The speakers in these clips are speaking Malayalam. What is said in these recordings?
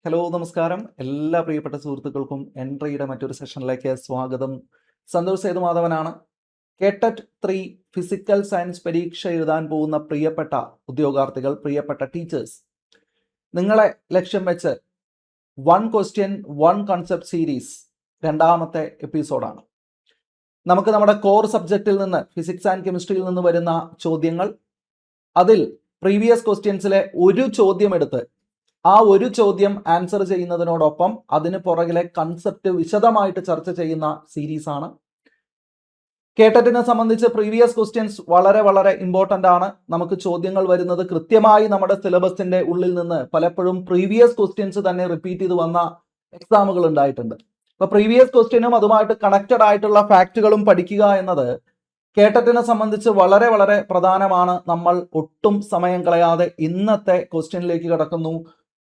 ഹലോ നമസ്കാരം. എല്ലാ പ്രിയപ്പെട്ട സുഹൃത്തുക്കൾക്കും എൻട്രിയുടെ മറ്റൊരു സെഷനിലേക്ക് സ്വാഗതം. സന്തോഷ് സേതുമാധവനാണ്. കേട്ടറ്റ് 3 ഫിസിക്കൽ സയൻസ് പരീക്ഷ എഴുതാൻ പോകുന്ന പ്രിയപ്പെട്ട ഉദ്യോഗാർത്ഥികൾ, പ്രിയപ്പെട്ട ടീച്ചേഴ്സ്, നിങ്ങളെ ലക്ഷ്യം വെച്ച് 1 ക്വസ്റ്റ്യൻ 1 കൺസെപ്റ്റ് സീരീസ് രണ്ടാമത്തെ എപ്പിസോഡാണ്. നമുക്ക് നമ്മുടെ കോർ സബ്ജക്റ്റിൽ നിന്ന്, ഫിസിക്സ് ആൻഡ് കെമിസ്ട്രിയിൽ നിന്ന് വരുന്ന ചോദ്യങ്ങൾ, അതിൽ പ്രീവിയസ് ക്വസ്റ്റ്യൻസിലെ ഒരു ചോദ്യം എടുത്ത് ആ ഒരു ചോദ്യം ആൻസർ ചെയ്യുന്നതിനോടൊപ്പം അതിന് പുറകിലെ കൺസെപ്റ്റ് വിശദമായിട്ട് ചർച്ച ചെയ്യുന്ന സീരീസ് ആണ്. കേട്ടറ്റിനെ സംബന്ധിച്ച് പ്രീവിയസ് ക്വസ്റ്റ്യൻസ് വളരെ വളരെ ഇമ്പോർട്ടൻ്റ് ആണ്. നമുക്ക് ചോദ്യങ്ങൾ വരുന്നത് കൃത്യമായി നമ്മുടെ സിലബസിന്റെ ഉള്ളിൽ നിന്ന് പലപ്പോഴും പ്രീവിയസ് ക്വസ്റ്റ്യൻസ് തന്നെ റിപ്പീറ്റ് ചെയ്ത് വന്ന എക്സാമുകൾ ഉണ്ടായിട്ടുണ്ട്. അപ്പൊ പ്രീവിയസ് ക്വസ്റ്റ്യനും അതുമായിട്ട് കണക്റ്റഡ് ആയിട്ടുള്ള ഫാക്റ്റുകളും പഠിക്കുക എന്നത് കേട്ടറ്റിനെ സംബന്ധിച്ച് വളരെ വളരെ പ്രധാനമാണ്. നമ്മൾ ഒട്ടും സമയം കളയാതെ ഇന്നത്തെ ക്വസ്റ്റ്യനിലേക്ക് കടക്കുന്നു.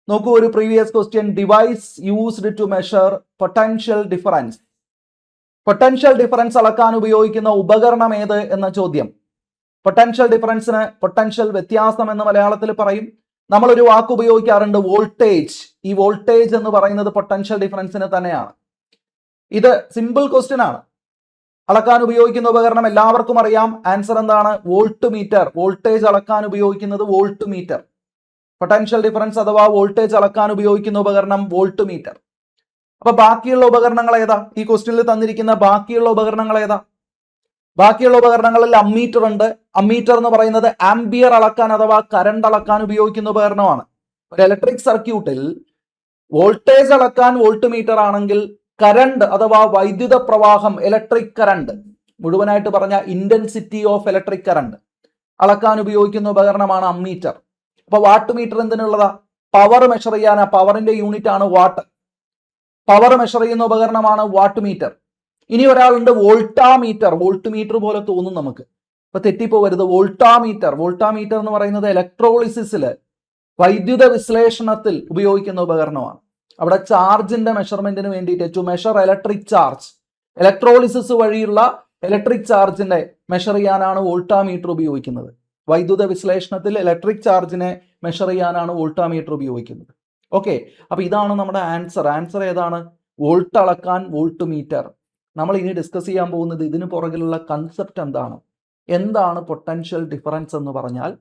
നോക്കൂ, ഒരു previous question, device used to measure potential difference. Potential difference അളക്കാൻ ഉപയോഗിക്കുന്ന ഉപകരണം ഏത് എന്ന ചോദ്യം. പൊട്ടൻഷ്യൽ ഡിഫറൻസിന് പൊട്ടൻഷ്യൽ വ്യത്യാസം എന്ന് മലയാളത്തിൽ പറയും. നമ്മളൊരു വാക്ക് ഉപയോഗിക്കാറുണ്ട്, വോൾട്ടേജ്. ഈ വോൾട്ടേജ് എന്ന് പറയുന്നത് പൊട്ടൻഷ്യൽ ഡിഫറൻസിന് തന്നെയാണ്. ഇത് സിമ്പിൾ ക്വസ്റ്റ്യൻ ആണ്. അളക്കാൻ ഉപയോഗിക്കുന്ന ഉപകരണം എല്ലാവർക്കും അറിയാം. ആൻസർ എന്താണ്? Volt meter. വോൾട്ടേജ് അളക്കാൻ ഉപയോഗിക്കുന്നത് വോൾട്ട് മീറ്റർ. പൊട്ടൻഷ്യൽ ഡിഫറൻസ് അഥവാ വോൾട്ടേജ് അളക്കാൻ ഉപയോഗിക്കുന്ന ഉപകരണം വോൾട്ട് മീറ്റർ. അപ്പൊ ബാക്കിയുള്ള ഉപകരണങ്ങൾ ഏതാ? ഈ ക്വസ്റ്റ്യനിൽ തന്നിരിക്കുന്ന ബാക്കിയുള്ള ഉപകരണങ്ങൾ ഏതാ? ബാക്കിയുള്ള ഉപകരണങ്ങളിൽ അമ്മീറ്റർ ഉണ്ട്. അമ്മീറ്റർ എന്ന് പറയുന്നത് ആംബിയർ അളക്കാൻ അഥവാ കറണ്ട് അളക്കാൻ ഉപയോഗിക്കുന്ന ഉപകരണമാണ്. ഒരു ഇലക്ട്രിക് സർക്യൂട്ടിൽ വോൾട്ടേജ് അളക്കാൻ വോൾട്ട് മീറ്റർ ആണെങ്കിൽ കറണ്ട് അഥവാ വൈദ്യുത പ്രവാഹം, ഇലക്ട്രിക് കറണ്ട്, മുഴുവനായിട്ട് പറഞ്ഞ ഇന്റൻസിറ്റി ഓഫ് ഇലക്ട്രിക് കറണ്ട് അളക്കാൻ ഉപയോഗിക്കുന്ന ഉപകരണമാണ് അമ്മീറ്റർ. അപ്പൊ വാട്ട് മീറ്റർ എന്തിനുള്ളതാ? പവർ മെഷർ ചെയ്യാനാ. പവറിന്റെ യൂണിറ്റ് ആണ് വാട്ട്. പവർ മെഷർ ചെയ്യുന്ന ഉപകരണമാണ് വാട്ട് മീറ്റർ. ഇനി ഒരാളുണ്ട് വോൾട്ടാമീറ്റർ. വോൾട്ട് മീറ്റർ പോലെ തോന്നും നമുക്ക്, അപ്പൊ തെറ്റിപ്പോവരുത്. വോൾട്ടാമീറ്റർ. വോൾട്ടാമീറ്റർ എന്ന് പറയുന്നത് ഇലക്ട്രോളിസിസില്, വൈദ്യുത വിശ്ലേഷണത്തിൽ ഉപയോഗിക്കുന്ന ഉപകരണമാണ്. അവിടെ ചാർജിന്റെ മെഷർമെന്റിന് വേണ്ടിയിട്ട്, to measure electric charge, electrolysis വഴിയുള്ള ഇലക്ട്രിക് ചാർജിനെ മെഷർ ചെയ്യാനാണ് വോൾട്ടാമീറ്റർ ഉപയോഗിക്കുന്നത്. വൈദ്യുത വിശ്ലേഷണത്തിൽ ഇലക്ട്രിക് ചാർജിനെ മെഷർ ചെയ്യാനാണ് വോൾട്ടാമീറ്റർ ഉപയോഗിക്കുന്നത്. ഓക്കെ, അപ്പൊ ഇതാണ് നമ്മുടെ ആൻസർ. ആൻസർ ഏതാണ്? വോൾട്ട് അളക്കാൻ വോൾട്ട് മീറ്റർ. നമ്മൾ ഇനി ഡിസ്കസ് ചെയ്യാൻ പോകുന്നത് ഇതിന് പുറകിലുള്ള കൺസെപ്റ്റ് എന്താണ്, എന്താണ് പൊട്ടൻഷ്യൽ ഡിഫറൻസ് എന്ന് പറഞ്ഞാൽ,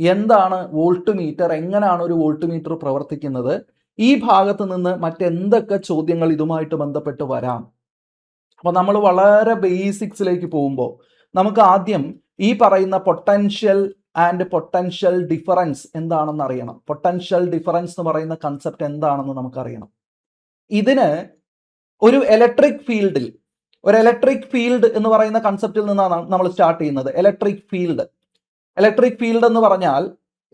എന്താണ് വോൾട്ട് മീറ്റർ, എങ്ങനെയാണ് ഒരു വോൾട്ട് മീറ്റർ പ്രവർത്തിക്കുന്നത്, ഈ ഭാഗത്ത് നിന്ന് മറ്റെന്തൊക്കെ ചോദ്യങ്ങൾ ഇതുമായിട്ട് ബന്ധപ്പെട്ട് വരാം. അപ്പൊ നമ്മൾ വളരെ ബേസിക്സിലേക്ക് പോകുമ്പോൾ നമുക്ക് ആദ്യം ഈ പറയുന്ന പൊട്ടൻഷ്യൽ ആൻഡ് പൊട്ടൻഷ്യൽ ഡിഫറൻസ് എന്താണെന്ന് അറിയണം. പൊട്ടൻഷ്യൽ ഡിഫറൻസ് എന്ന് പറയുന്ന കൺസെപ്റ്റ് എന്താണെന്ന് നമുക്കറിയണം. ഇതിന് ഒരു ഇലക്ട്രിക് ഫീൽഡിൽ, ഒരു ഇലക്ട്രിക് ഫീൽഡ് എന്ന് പറയുന്ന കൺസെപ്റ്റിൽ നിന്നാണ് നമ്മൾ സ്റ്റാർട്ട് ചെയ്യുന്നത്. Electric field. ഇലക്ട്രിക് ഫീൽഡ് എന്ന് പറഞ്ഞാൽ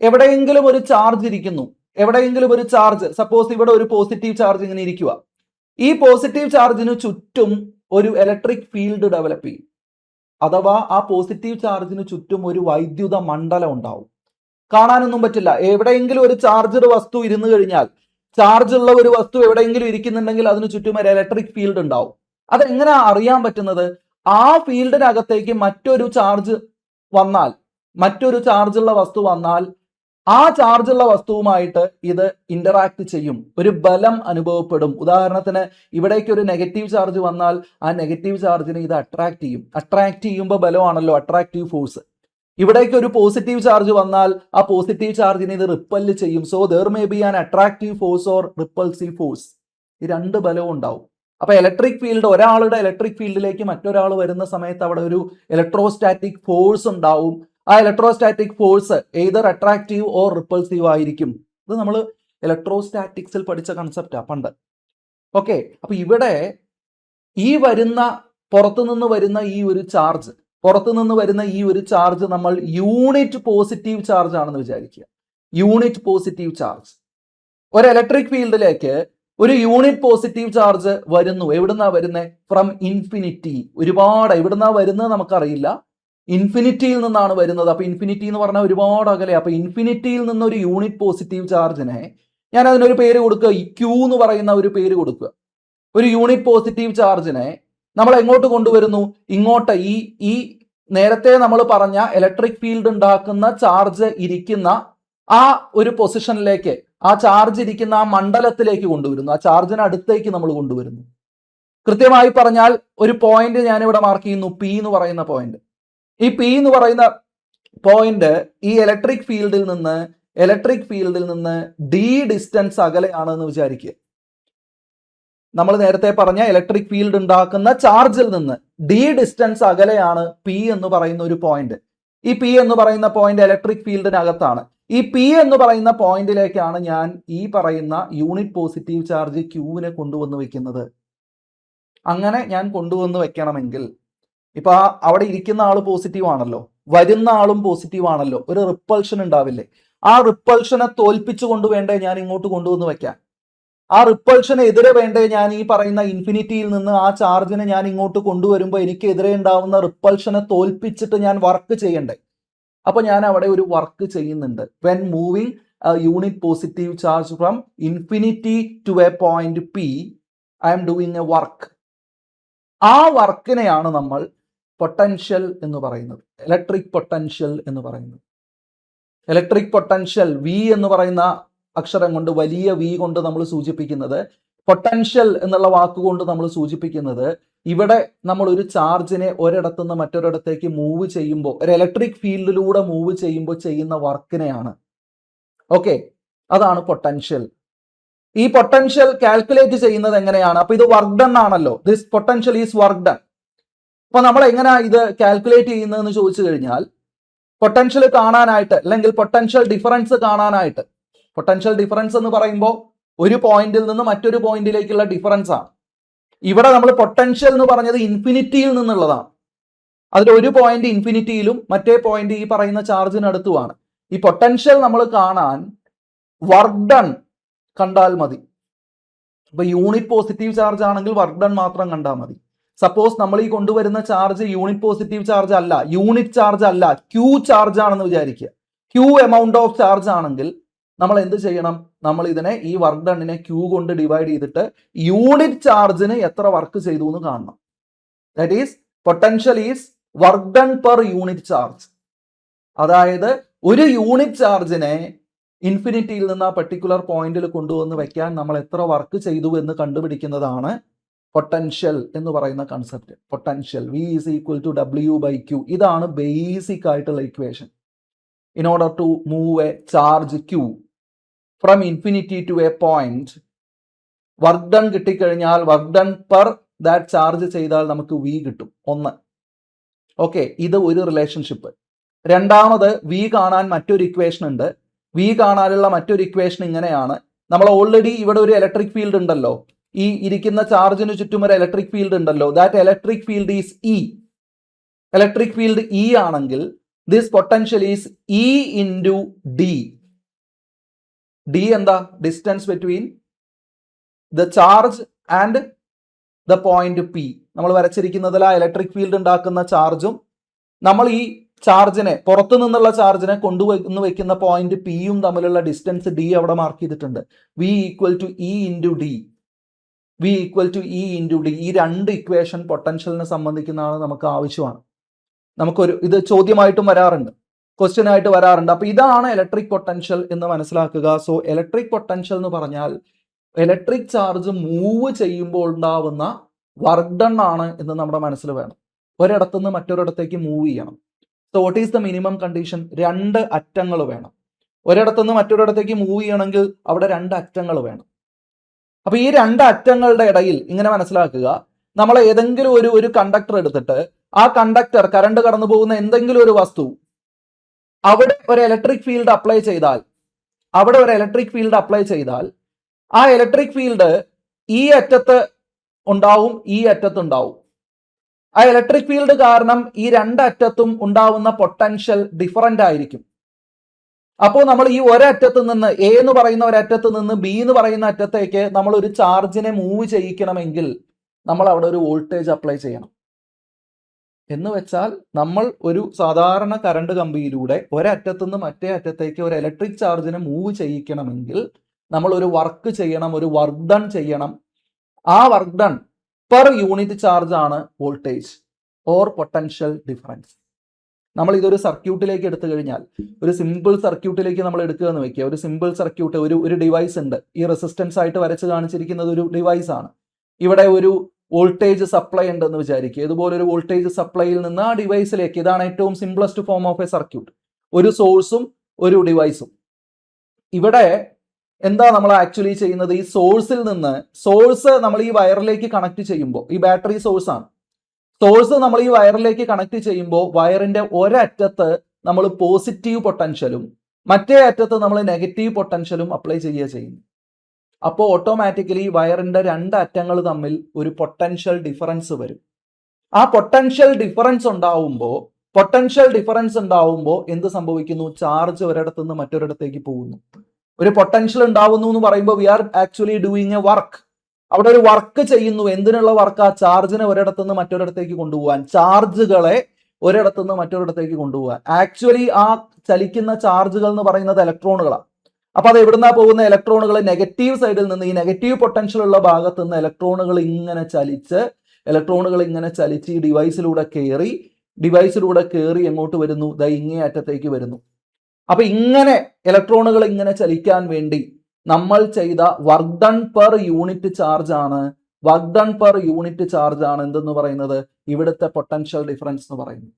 എവിടെയെങ്കിലും ഒരു ചാർജ് ഇരിക്കുന്നു, എവിടെയെങ്കിലും ഒരു ചാർജ്, സപ്പോസ് ഇവിടെ ഒരു പോസിറ്റീവ് ചാർജ് ഇങ്ങനെ ഇരിക്കുക. ഈ പോസിറ്റീവ് ചാർജിന് ചുറ്റും ഒരു ഇലക്ട്രിക് ഫീൽഡ് ഡെവലപ്പ് ചെയ്യും. അഥവാ ആ പോസിറ്റീവ് ചാർജിന് ചുറ്റും ഒരു വൈദ്യുത മണ്ഡലം ഉണ്ടാവും. കാണാനൊന്നും പറ്റില്ല. എവിടെയെങ്കിലും ഒരു ചാർജഡ് വസ്തു ഇരുന്ന് കഴിഞ്ഞാൽ, ചാർജ് ഉള്ള ഒരു വസ്തു എവിടെയെങ്കിലും ഇരിക്കുന്നുണ്ടെങ്കിൽ അതിന് ചുറ്റും ഒരു ഇലക്ട്രിക് ഫീൽഡ് ഉണ്ടാവും. അതെങ്ങനെ അറിയാൻ പറ്റുന്നത്? ആ ഫീൽഡിനകത്തേക്ക് മറ്റൊരു ചാർജ് വന്നാൽ, മറ്റൊരു ചാർജുള്ള വസ്തു വന്നാൽ ആ ചാർജുള്ള വസ്തുവുമായിട്ട് ഇത് ഇന്ററാക്ട് ചെയ്യും, ഒരു ബലം അനുഭവപ്പെടും. ഉദാഹരണത്തിന് ഇവിടേക്ക് ഒരു നെഗറ്റീവ് ചാർജ് വന്നാൽ ആ നെഗറ്റീവ് ചാർജിനെ ഇത് അട്രാക്ട് ചെയ്യും. അട്രാക്ട് ചെയ്യുമ്പോൾ ബലമാണല്ലോ, അട്രാക്റ്റീവ് ഫോഴ്സ്. ഇവിടേക്ക് ഒരു പോസിറ്റീവ് ചാർജ് വന്നാൽ ആ പോസിറ്റീവ് ചാർജിനെ ഇത് റിപ്പല് ചെയ്യും. So there may be an attractive force or repulsive force. ഈ രണ്ട് ബലവും ഉണ്ടാവും. അപ്പൊ ഇലക്ട്രിക് ഫീൽഡ്, ഒരാളുടെ ഇലക്ട്രിക് ഫീൽഡിലേക്ക് മറ്റൊരാൾ വരുന്ന സമയത്ത് അവിടെ ഒരു ഇലക്ട്രോസ്റ്റാറ്റിക് ഫോഴ്സ് ഉണ്ടാവും. ആ electrostatic force either attractive or repulsive ആയിരിക്കും. ഇത് നമ്മൾ ഇലക്ട്രോസ്റ്റാറ്റിക്സിൽ പഠിച്ച കൺസെപ്റ്റാ പണ്ട്. ഓക്കെ, അപ്പൊ ഇവിടെ ഈ വരുന്ന പുറത്തുനിന്ന് വരുന്ന ഈ ഒരു ചാർജ്, പുറത്തുനിന്ന് വരുന്ന ഈ ഒരു ചാർജ് നമ്മൾ യൂണിറ്റ് പോസിറ്റീവ് ചാർജ് ആണെന്ന് വിചാരിക്കുക. Unit positive charge. ഒരു ഇലക്ട്രിക് ഫീൽഡിലേക്ക് ഒരു യൂണിറ്റ് പോസിറ്റീവ് ചാർജ് വരുന്നു. എവിടുന്നാ വരുന്നത്? From infinity. ഒരുപാട് എവിടുന്നാ വരുന്നത് നമുക്കറിയില്ല. ഇൻഫിനിറ്റിയിൽ നിന്നാണ് വരുന്നത്. അപ്പൊ ഇൻഫിനിറ്റി എന്ന് പറഞ്ഞാൽ ഒരുപാട് അകലെ. അപ്പൊ ഇൻഫിനിറ്റിയിൽ നിന്നൊരു യൂണിറ്റ് പോസിറ്റീവ് ചാർജിനെ ഞാൻ അതിനൊരു പേര് കൊടുക്കുക, ക്യൂ എന്ന് പറയുന്ന ഒരു പേര് കൊടുക്കുക. ഒരു യൂണിറ്റ് പോസിറ്റീവ് ചാർജിനെ നമ്മൾ എങ്ങോട്ട് കൊണ്ടുവരുന്നു? ഇങ്ങോട്ട്. ഈ നേരത്തെ നമ്മൾ പറഞ്ഞ ഇലക്ട്രിക് ഫീൽഡ് ഉണ്ടാക്കുന്ന ചാർജ് ഇരിക്കുന്ന ആ ഒരു പൊസിഷനിലേക്ക് ആ ചാർജ് ഇരിക്കുന്ന ആ മണ്ഡലത്തിലേക്ക് കൊണ്ടുവരുന്നു, ആ ചാർജിന് അടുത്തേക്ക് നമ്മൾ കൊണ്ടുവരുന്നു. കൃത്യമായി പറഞ്ഞാൽ ഒരു പോയിന്റ് ഞാനിവിടെ മാർക്ക് ചെയ്യുന്നു, പി എന്ന് പറയുന്ന പോയിന്റ്. ഈ പി എന്ന് പറയുന്ന പോയിന്റ് ഈ ഇലക്ട്രിക് ഫീൽഡിൽ നിന്ന് ഡി ഡിസ്റ്റൻസ് അകലെയാണെന്ന് വിചാരിക്കുക. നമ്മൾ നേരത്തെ പറഞ്ഞ ഇലക്ട്രിക് ഫീൽഡ് ഉണ്ടാക്കുന്ന ചാർജിൽ നിന്ന് ഡി ഡിസ്റ്റൻസ് അകലെയാണ് പി എന്ന് പറയുന്ന ഒരു പോയിന്റ്. ഈ പി എന്ന് പറയുന്ന പോയിന്റ് ഇലക്ട്രിക് ഫീൽഡിനകത്താണ്. ഈ പി എന്ന് പറയുന്ന പോയിന്റിലേക്കാണ് ഞാൻ ഈ പറയുന്ന യൂണിറ്റ് പോസിറ്റീവ് ചാർജ് ക്യൂവിനെ കൊണ്ടുവന്ന് വെക്കുന്നത്. അങ്ങനെ ഞാൻ കൊണ്ടുവന്ന് വെക്കണമെങ്കിൽ ഇപ്പൊ അവിടെ ഇരിക്കുന്ന ആള് പോസിറ്റീവ് ആണല്ലോ, വരുന്ന ആളും പോസിറ്റീവ് ആണല്ലോ, ഒരു റിപ്പൾഷൻ ഉണ്ടാവില്ലേ? ആ റിപ്പൾഷനെ തോൽപ്പിച്ചുകൊണ്ട് വേണ്ടേ ഞാൻ ഇങ്ങോട്ട് കൊണ്ടുവന്ന് വെക്കാൻ? ആ റിപ്പൾഷന് എതിരെ വേണ്ടേ ഞാൻ ഈ പറയുന്ന ഇൻഫിനിറ്റിയിൽ നിന്ന് ആ ചാർജിനെ ഞാൻ ഇങ്ങോട്ട് കൊണ്ടുവരുമ്പോൾ എനിക്ക് എതിരെ ഉണ്ടാവുന്ന റിപ്പൾഷനെ തോൽപ്പിച്ചിട്ട് ഞാൻ വർക്ക് ചെയ്യണ്ടേ? അപ്പൊ ഞാൻ അവിടെ ഒരു വർക്ക് ചെയ്യുന്നുണ്ട്. When moving unit positive charge from infinity to a point P, I am doing a work. ആ വർക്കിനെയാണ് നമ്മൾ പൊട്ടൻഷ്യൽ എന്ന് പറയുന്നത്, ഇലക്ട്രിക് പൊട്ടൻഷ്യൽ എന്ന് പറയുന്നത്. ഇലക്ട്രിക് പൊട്ടൻഷ്യൽ വി എന്ന് പറയുന്ന അക്ഷരം കൊണ്ട്, വലിയ വി കൊണ്ട് നമ്മൾ സൂചിപ്പിക്കുന്നത്, പൊട്ടൻഷ്യൽ എന്നുള്ള വാക്കുകൊണ്ട് നമ്മൾ സൂചിപ്പിക്കുന്നത്, ഇവിടെ നമ്മൾ ഒരു ചാർജിനെ ഒരിടത്തു നിന്ന് മറ്റൊരിടത്തേക്ക് മൂവ് ചെയ്യുമ്പോൾ, ഒരു ഇലക്ട്രിക് ഫീൽഡിലൂടെ മൂവ് ചെയ്യുമ്പോൾ ചെയ്യുന്ന വർക്കിനെയാണ്. ഓക്കെ, അതാണ് പൊട്ടൻഷ്യൽ. ഈ പൊട്ടൻഷ്യൽ കാൽക്കുലേറ്റ് ചെയ്യുന്നത് എങ്ങനെയാണ്? അപ്പൊ ഇത് വർക്ക് ഡൺ ആണല്ലോ, this potential is work done. അപ്പൊ നമ്മൾ എങ്ങനെയാ ഇത് കാൽക്കുലേറ്റ് ചെയ്യുന്നതെന്ന് ചോദിച്ചു കഴിഞ്ഞാൽ, പൊട്ടൻഷ്യൽ കാണാനായിട്ട് അല്ലെങ്കിൽ പൊട്ടൻഷ്യൽ ഡിഫറൻസ് കാണാനായിട്ട്, പൊട്ടൻഷ്യൽ ഡിഫറൻസ് എന്ന് പറയുമ്പോൾ ഒരു പോയിന്റിൽ നിന്ന് മറ്റൊരു പോയിന്റിലേക്കുള്ള ഡിഫറൻസ് ആണ്. ഇവിടെ നമ്മൾ പൊട്ടൻഷ്യൽ എന്ന് പറഞ്ഞത് ഇൻഫിനിറ്റിയിൽ നിന്നുള്ളതാണ്. അതിൽ ഒരു പോയിന്റ് ഇൻഫിനിറ്റിയിലും മറ്റേ പോയിന്റ് ഈ പറയുന്ന ചാർജിനടുത്തുമാണ്. ഈ പൊട്ടൻഷ്യൽ നമ്മൾ കാണാൻ വർക്ക് ഡൺ കണ്ടാൽ മതി. ഇപ്പൊ യൂണിറ്റ് പോസിറ്റീവ് ചാർജ് ആണെങ്കിൽ വർക്ക് ഡൺ മാത്രം കണ്ടാൽ മതി. സപ്പോസ് നമ്മൾ ഈ കൊണ്ടുവരുന്ന ചാർജ് യൂണിറ്റ് പോസിറ്റീവ് ചാർജ് അല്ല, യൂണിറ്റ് ചാർജ് അല്ല, ക്യൂ ചാർജ് ആണെന്ന് വിചാരിക്കുക. ക്യൂ എമൗണ്ട് ഓഫ് ചാർജ് ആണെങ്കിൽ നമ്മൾ എന്ത് ചെയ്യണം? നമ്മൾ ഇതിനെ, ഈ വർക്ക് ഡണ്ണിനെ ക്യൂ കൊണ്ട് ഡിവൈഡ് ചെയ്തിട്ട് യൂണിറ്റ് ചാർജിന് എത്ര വർക്ക് ചെയ്തു എന്ന് കാണണം. That is potential is work done per unit charge. അതായത് ഒരു യൂണിറ്റ് ചാർജിനെ ഇൻഫിനിറ്റിയിൽ നിന്ന് ആ പെർട്ടിക്കുലർ പോയിന്റിൽ കൊണ്ടുവന്ന് വെക്കാൻ നമ്മൾ എത്ര വർക്ക് ചെയ്തു എന്ന് കണ്ടുപിടിക്കുന്നതാണ് പൊട്ടൻഷ്യൽ എന്ന് പറയുന്ന concept. Potential V is equal to W by Q. ഇതാണ് ബേസിക് ആയിട്ടുള്ള equation. In order to move a charge Q from infinity to a point, work done കിട്ടിക്കഴിഞ്ഞാൽ work done per that charge ചെയ്താൽ നമുക്ക് വി കിട്ടും. ഒന്ന്. ഓക്കെ, ഇത് ഒരു റിലേഷൻഷിപ്പ്. രണ്ടാമത് വി കാണാൻ മറ്റൊരു ഇക്വേഷൻ ഉണ്ട്. വി കാണാനുള്ള മറ്റൊരു ഇക്വേഷൻ ഇങ്ങനെയാണ്. നമ്മൾ ഓൾറെഡി ഇവിടെ ഒരു ഇലക്ട്രിക് ഫീൽഡ് ഉണ്ടല്ലോ, ഈ ഇരിക്കുന്ന ചാർജിന് ചുറ്റും ഒരു ഇലക്ട്രിക് ഫീൽഡ് ഉണ്ടല്ലോ. That electric field is E. Electric field E ആണെങ്കിൽ this potential is E into D. D എന്താ? Distance between the charge and the point P. നമ്മൾ വരച്ചിരിക്കുന്നതിൽ ആ ഇലക്ട്രിക് ഫീൽഡ് ഉണ്ടാക്കുന്ന ചാർജും നമ്മൾ ഈ ചാർജിനെ, പുറത്തു നിന്നുള്ള ചാർജിനെ കൊണ്ടുവന്ന് വെക്കുന്ന പോയിന്റ് പിയും തമ്മിലുള്ള ഡിസ്റ്റൻസ് ഡി അവിടെ മാർക്ക് ചെയ്തിട്ടുണ്ട്. V equal to E into D. V equal to E into D. ഈ രണ്ട് ഇക്വേഷൻ പൊട്ടൻഷ്യലിനെ സംബന്ധിക്കുന്നതാണ്, നമുക്ക് ആവശ്യമാണ്. നമുക്കൊരു ഇത് ചോദ്യമായിട്ടും വരാറുണ്ട്, ക്വസ്റ്റ്യൻ ആയിട്ട് വരാറുണ്ട്. അപ്പൊ ഇതാണ് ഇലക്ട്രിക് പൊട്ടൻഷ്യൽ എന്ന് മനസ്സിലാക്കുക. സോ ഇലക്ട്രിക് പൊട്ടൻഷ്യൽ എന്ന് പറഞ്ഞാൽ ഇലക്ട്രിക് ചാർജ് മൂവ് ചെയ്യുമ്പോൾ ഉണ്ടാവുന്ന വർക്ക് ഡൺ ആണ് എന്ന് നമ്മുടെ മനസ്സിൽ വേണം. ഒരിടത്തുനിന്ന് മറ്റൊരിടത്തേക്ക് മൂവ് ചെയ്യണം. So what is the minimum condition? രണ്ട് അറ്റങ്ങൾ വേണം. ഒരിടത്തുനിന്ന് മറ്റൊരിടത്തേക്ക് മൂവ് ചെയ്യണമെങ്കിൽ അവിടെ രണ്ട് അറ്റങ്ങൾ വേണം. അപ്പൊ ഈ രണ്ട് അറ്റങ്ങളുടെ ഇടയിൽ ഇങ്ങനെ മനസ്സിലാക്കുക, നമ്മൾ ഏതെങ്കിലും ഒരു കണ്ടക്ടർ എടുത്തിട്ട് ആ കണ്ടക്ടർ, കറണ്ട് കടന്നു പോകുന്ന എന്തെങ്കിലും ഒരു വസ്തു, അവിടെ ഒരു ഇലക്ട്രിക് ഫീൽഡ് അപ്ലൈ ചെയ്താൽ, ആ ഇലക്ട്രിക് ഫീൽഡ് ഈ അറ്റത്ത് ഉണ്ടാവും, ഈ അറ്റത്തുണ്ടാവും. ആ ഇലക്ട്രിക് ഫീൽഡ് കാരണം ഈ രണ്ടറ്റത്തും ഉണ്ടാവുന്ന പൊട്ടൻഷ്യൽ ഡിഫറൻ്റ് ആയിരിക്കും. അപ്പോൾ നമ്മൾ ഈ ഒരറ്റത്ത് നിന്ന്, എ എന്ന് പറയുന്ന ഒരറ്റത്ത് നിന്ന് ബി എന്ന് പറയുന്ന അറ്റത്തേക്ക് നമ്മൾ ഒരു ചാർജിനെ മൂവ് ചെയ്യിക്കണമെങ്കിൽ നമ്മൾ അവിടെ ഒരു വോൾട്ടേജ് അപ്ലൈ ചെയ്യണം. എന്ന് വെച്ചാൽ നമ്മൾ ഒരു സാധാരണ കറണ്ട് കമ്പിയിലൂടെ ഒരറ്റത്തു നിന്ന് മറ്റേ അറ്റത്തേക്ക് ഒരു ഇലക്ട്രിക് ചാർജിനെ മൂവ് ചെയ്യിക്കണമെങ്കിൽ നമ്മൾ ഒരു വർക്ക് ചെയ്യണം, ഒരു വർക്ക് ഡൺ ചെയ്യണം. ആ work done per unit charge ആണ് വോൾട്ടേജ് ഓർ പൊട്ടൻഷ്യൽ ഡിഫറൻസ്. നമ്മൾ ഇതൊരു സർക്യൂട്ടിലേക്ക് എടുത്തു കഴിഞ്ഞാൽ, ഒരു സിമ്പിൾ സർക്യൂട്ടിലേക്ക് നമ്മൾ എടുക്കുക എന്ന് വെക്കുക. ഒരു സിമ്പിൾ സർക്യൂട്ട്, ഒരു ഡിവൈസ് ഉണ്ട്. ഈ റെസിസ്റ്റൻസ് ആയിട്ട് വരച്ച് കാണിച്ചിരിക്കുന്നത് ഒരു ഡിവൈസ് ആണ്. ഇവിടെ ഒരു വോൾട്ടേജ് സപ്ലൈ ഉണ്ടെന്ന് വിചാരിക്കുക. ഇതുപോലെ ഒരു വോൾട്ടേജ് സപ്ലൈയിൽ നിന്ന് ആ ഡിവൈസിലേക്ക്, ഇതാണ് ഏറ്റവും simplest form of A circuit, ഒരു സോഴ്സും ഒരു ഡിവൈസും. ഇവിടെ എന്താ നമ്മൾ ആക്ച്വലി ചെയ്യുന്നത്? ഈ സോഴ്സിൽ നിന്ന്, സോഴ്സ് നമ്മൾ ഈ വയറിലേക്ക് കണക്ട് ചെയ്യുമ്പോൾ, ഈ ബാറ്ററി സോഴ്സ് ആണ്, സോഴ്സ് നമ്മൾ ഈ വയറിലേക്ക് കണക്ട് ചെയ്യുമ്പോൾ വയറിന്റെ ഒരറ്റത്ത് നമ്മൾ പോസിറ്റീവ് പൊട്ടൻഷ്യലും മറ്റേ അറ്റത്ത് നമ്മൾ നെഗറ്റീവ് പൊട്ടൻഷ്യലും അപ്ലൈ ചെയ്യുക ചെയ്യുന്നു. അപ്പോൾ ഓട്ടോമാറ്റിക്കലി വയറിന്റെ രണ്ട് അറ്റങ്ങൾ തമ്മിൽ ഒരു പൊട്ടൻഷ്യൽ ഡിഫറൻസ് വരും. ആ പൊട്ടൻഷ്യൽ ഡിഫറൻസ് ഉണ്ടാവുമ്പോൾ എന്ത് സംഭവിക്കുന്നു? ചാർജ് ഒരിടത്തു നിന്ന് മറ്റൊരിടത്തേക്ക് പോകുന്നു. ഒരു പൊട്ടൻഷ്യൽ ഉണ്ടാവുന്നു എന്ന് പറയുമ്പോൾ we are actually doing a work. അവിടെ ഒരു വർക്ക് ചെയ്യുന്നു. എന്തിനുള്ള വർക്ക്? ആ ചാർജിനെ ഒരിടത്തു നിന്ന് മറ്റൊരിടത്തേക്ക് കൊണ്ടുപോകാൻ, ചാർജുകളെ ഒരിടത്തു നിന്ന് മറ്റൊരിടത്തേക്ക് കൊണ്ടുപോകാൻ. ആക്ച്വലി ആ ചലിക്കുന്ന ചാർജുകൾ എന്ന് പറയുന്നത് ഇലക്ട്രോണുകളാണ്. അപ്പൊ അത് എവിടുന്നാ പോകുന്ന? ഇലക്ട്രോണുകൾ നെഗറ്റീവ് സൈഡിൽ നിന്ന്, ഈ നെഗറ്റീവ് പൊട്ടൻഷ്യൽ ഉള്ള ഭാഗത്ത് നിന്ന് ഇലക്ട്രോണുകൾ ഇങ്ങനെ ചലിച്ച് ഈ ഡിവൈസിലൂടെ കയറി എങ്ങോട്ട് വരുന്നു? ദാ ഇങ്ങേ അറ്റത്തേക്ക് വരുന്നു. അപ്പൊ ഇങ്ങനെ ഇലക്ട്രോണുകൾ ഇങ്ങനെ ചലിക്കാൻ വേണ്ടി നമ്മൾ ചെയ്ത work done per unit charge ആണ് എന്തെന്ന് പറയുന്നത്? ഇവിടുത്തെ പൊട്ടൻഷ്യൽ ഡിഫറൻസ് എന്ന് പറയുന്നത്.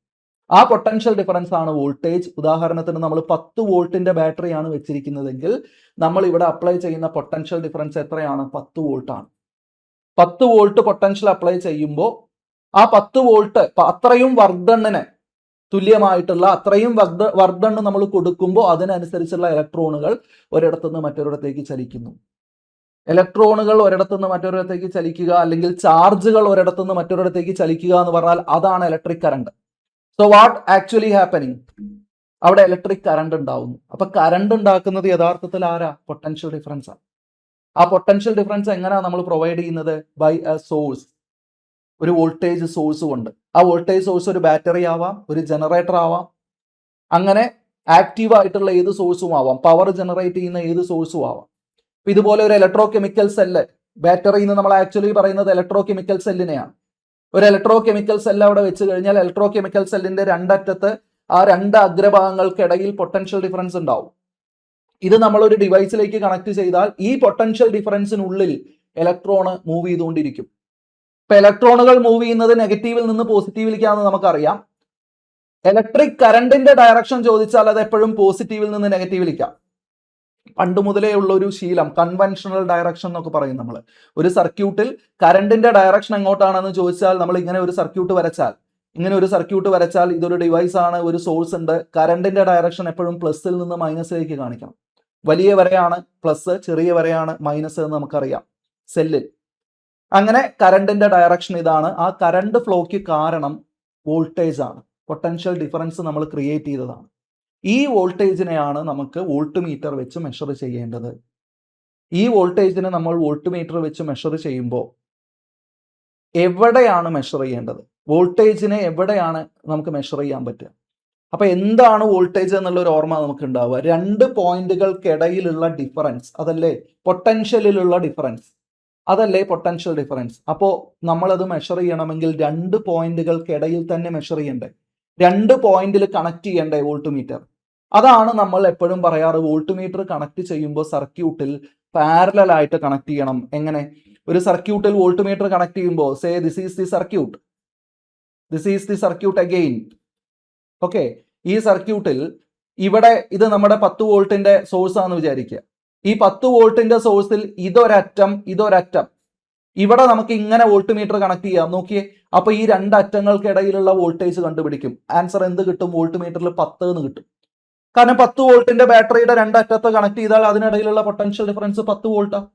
ആ പൊട്ടൻഷ്യൽ ഡിഫറൻസ് ആണ് വോൾട്ടേജ്. ഉദാഹരണത്തിന് നമ്മൾ 10 വോൾട്ടിന്റെ ബാറ്ററിയാണ് വെച്ചിരിക്കുന്നതെങ്കിൽ നമ്മൾ ഇവിടെ അപ്ലൈ ചെയ്യുന്ന പൊട്ടൻഷ്യൽ ഡിഫറൻസ് എത്രയാണ്? 10 വോൾട്ട് ആണ്. 10 വോൾട്ട് പൊട്ടൻഷ്യൽ അപ്ലൈ ചെയ്യുമ്പോൾ ആ 10 വോൾട്ട് അത്രയും വർക്ക് ഡണ്ണിന് തുല്യമായിട്ടുള്ള അത്രയും വർക്ക് ഡൺ നമ്മൾ കൊടുക്കുമ്പോൾ അതിനനുസരിച്ചുള്ള ഇലക്ട്രോണുകൾ ഒരിടത്തുനിന്ന് മറ്റൊരിടത്തേക്ക് ചലിക്കുന്നു. ഇലക്ട്രോണുകൾ ഒരിടത്തുനിന്ന് മറ്റൊരിടത്തേക്ക് ചലിക്കുക, അല്ലെങ്കിൽ ചാർജുകൾ ഒരിടത്തുനിന്ന് മറ്റൊരിടത്തേക്ക് ചലിക്കുക എന്ന് പറഞ്ഞാൽ അതാണ് electric current. So what actually happening? അവിടെ ഇലക്ട്രിക് കറണ്ട് ഉണ്ടാവുന്നു. അപ്പൊ കറണ്ട് ഉണ്ടാക്കുന്നത് യഥാർത്ഥത്തിൽ ആരാ? പൊട്ടൻഷ്യൽ ഡിഫറൻസ് ആണ്. ആ പൊട്ടൻഷ്യൽ ഡിഫറൻസ് എങ്ങനെയാണ് നമ്മൾ പ്രൊവൈഡ് ചെയ്യുന്നത്? ബൈ എ സോഴ്സ്, ഒരു വോൾട്ടേജ് സോഴ്സ് കൊണ്ട്. ആ വോൾട്ടേജ് സോഴ്സ് ഒരു ബാറ്ററി ആവാം, ഒരു ജനറേറ്റർ ആവാം, അങ്ങനെ ആക്റ്റീവ് ആയിട്ടുള്ള ഏത് സോഴ്സും ആവാം, പവർ ജനറേറ്റ് ചെയ്യുന്ന ഏത് സോഴ്സും ആവാം. ഇതുപോലെ ഒരു ഇലക്ട്രോ കെമിക്കൽ സെല്ല്, ബാറ്ററി എന്ന് നമ്മൾ ആക്ച്വലി പറയുന്നത് ഇലക്ട്രോ കെമിക്കൽ സെല്ലിനെയാണ്. ഒരു ഇലക്ട്രോ കെമിക്കൽ സെല്ല് അവിടെ വെച്ച് കഴിഞ്ഞാൽ ഇലക്ട്രോ കെമിക്കൽ സെല്ലിന്റെ രണ്ടറ്റത്ത് ആ രണ്ട് അഗ്രഭാഗങ്ങൾക്കിടയിൽ പൊട്ടൻഷ്യൽ ഡിഫറൻസ് ഉണ്ടാവും. ഇത് നമ്മൾ ഒരു ഡിവൈസിലേക്ക് കണക്ട് ചെയ്താൽ ഈ പൊട്ടൻഷ്യൽ ഡിഫറൻസിനുള്ളിൽ ഇലക്ട്രോണ് മൂവ് ചെയ്തുകൊണ്ടിരിക്കും. ഇപ്പൊ ഇലക്ട്രോണുകൾ മൂവ് ചെയ്യുന്നത് നെഗറ്റീവിൽ നിന്ന് പോസിറ്റീവിലേക്കാണെന്ന് നമുക്കറിയാം. ഇലക്ട്രിക് കറണ്ടിന്റെ ഡയറക്ഷൻ ചോദിച്ചാൽ അത് എപ്പോഴും പോസിറ്റീവിൽ നിന്ന് നെഗറ്റീവിലേക്കാണ്. പണ്ട് മുതലേ ഉള്ള ഒരു ശീലം, കൺവെൻഷണൽ ഡയറക്ഷൻ എന്നൊക്കെ പറയും നമ്മൾ. ഒരു സർക്യൂട്ടിൽ കറണ്ടിന്റെ ഡയറക്ഷൻ എങ്ങോട്ടാണെന്ന് ചോദിച്ചാൽ നമ്മൾ ഇങ്ങനെ ഒരു സർക്യൂട്ട് വരച്ചാൽ ഇതൊരു ഡിവൈസ് ആണ്, ഒരു സോഴ്സ് ഉണ്ട്. കറണ്ടിന്റെ ഡയറക്ഷൻ എപ്പോഴും പ്ലസിൽ നിന്ന് മൈനസിലേക്ക് കാണിക്കണം. വലിയ വരയാണ് പ്ലസ്, ചെറിയ വരയാണ് മൈനസ് എന്ന് നമുക്കറിയാം സെല്ലിൽ. അങ്ങനെ കറണ്ടിന്റെ ഡയറക്ഷൻ ഇതാണ്. ആ കറണ്ട് ഫ്ലോയ്ക്ക് കാരണം വോൾട്ടേജ് ആണ്. പൊട്ടൻഷ്യൽ ഡിഫറൻസ് നമ്മൾ ക്രിയേറ്റ് ചെയ്തതാണ്. ഈ വോൾട്ടേജിനെയാണ് നമുക്ക് വോൾട്ട് മീറ്റർ വെച്ച് മെഷർ ചെയ്യേണ്ടത്. ഈ വോൾട്ടേജിനെ നമ്മൾ വോൾട്ട് മീറ്റർ വെച്ച് മെഷർ ചെയ്യുമ്പോൾ എവിടെയാണ് മെഷർ ചെയ്യേണ്ടത്? വോൾട്ടേജിനെ എവിടെയാണ് നമുക്ക് മെഷർ ചെയ്യാൻ പറ്റുക? അപ്പൊ എന്താണ് വോൾട്ടേജ് എന്നുള്ള ഒരു ഓർമ്മ നമുക്ക് ഉണ്ടാവുക? രണ്ട് പോയിന്റുകൾക്കിടയിലുള്ള ഡിഫറൻസ്, അതല്ലേ പൊട്ടൻഷ്യലിലുള്ള ഡിഫറൻസ്, അതല്ലേ പൊട്ടൻഷ്യൽ ഡിഫറൻസ്. അപ്പോൾ നമ്മളത് മെഷർ ചെയ്യണമെങ്കിൽ രണ്ട് പോയിന്റുകൾക്കിടയിൽ തന്നെ മെഷർ ചെയ്യണ്ടേ? രണ്ട് പോയിന്റിൽ കണക്ട് ചെയ്യണ്ടേ വോൾട്ട് മീറ്റർ? അതാണ് നമ്മൾ എപ്പോഴും പറയാറ്, വോൾട്ട് മീറ്റർ കണക്ട് ചെയ്യുമ്പോൾ സർക്യൂട്ടിൽ പാരലൽ ആയിട്ട് കണക്ട് ചെയ്യണം. എങ്ങനെ? ഒരു സർക്യൂട്ടിൽ വോൾട്ട് മീറ്റർ കണക്ട് ചെയ്യുമ്പോൾ say this is the circuit again. Okay, ഈ സർക്യൂട്ടിൽ ഇവിടെ ഇത് നമ്മുടെ 10 വോൾട്ടിന്റെ സോഴ്സ് ആണെന്ന് വിചാരിക്കുക. ഈ 10 വോൾട്ടിന്റെ സോഴ്സിൽ ഇതൊരറ്റം ഇവിടെ നമുക്ക് ഇങ്ങനെ വോൾട്ട് മീറ്റർ കണക്ട് ചെയ്യാം. നോക്കിയേ, അപ്പൊ ഈ രണ്ട് അറ്റങ്ങൾക്കിടയിലുള്ള വോൾട്ടേജ് കണ്ടുപിടിക്കും. ആൻസർ എന്ത് കിട്ടും? വോൾട്ട് മീറ്ററിൽ 10 എന്ന് കിട്ടും. കാരണം 10 വോൾട്ടിന്റെ ബാറ്ററിയുടെ രണ്ടറ്റത്ത് കണക്ട് ചെയ്താൽ അതിനിടയിലുള്ള പൊട്ടൻഷ്യൽ ഡിഫറൻസ് 10 വോൾട്ടാണ്.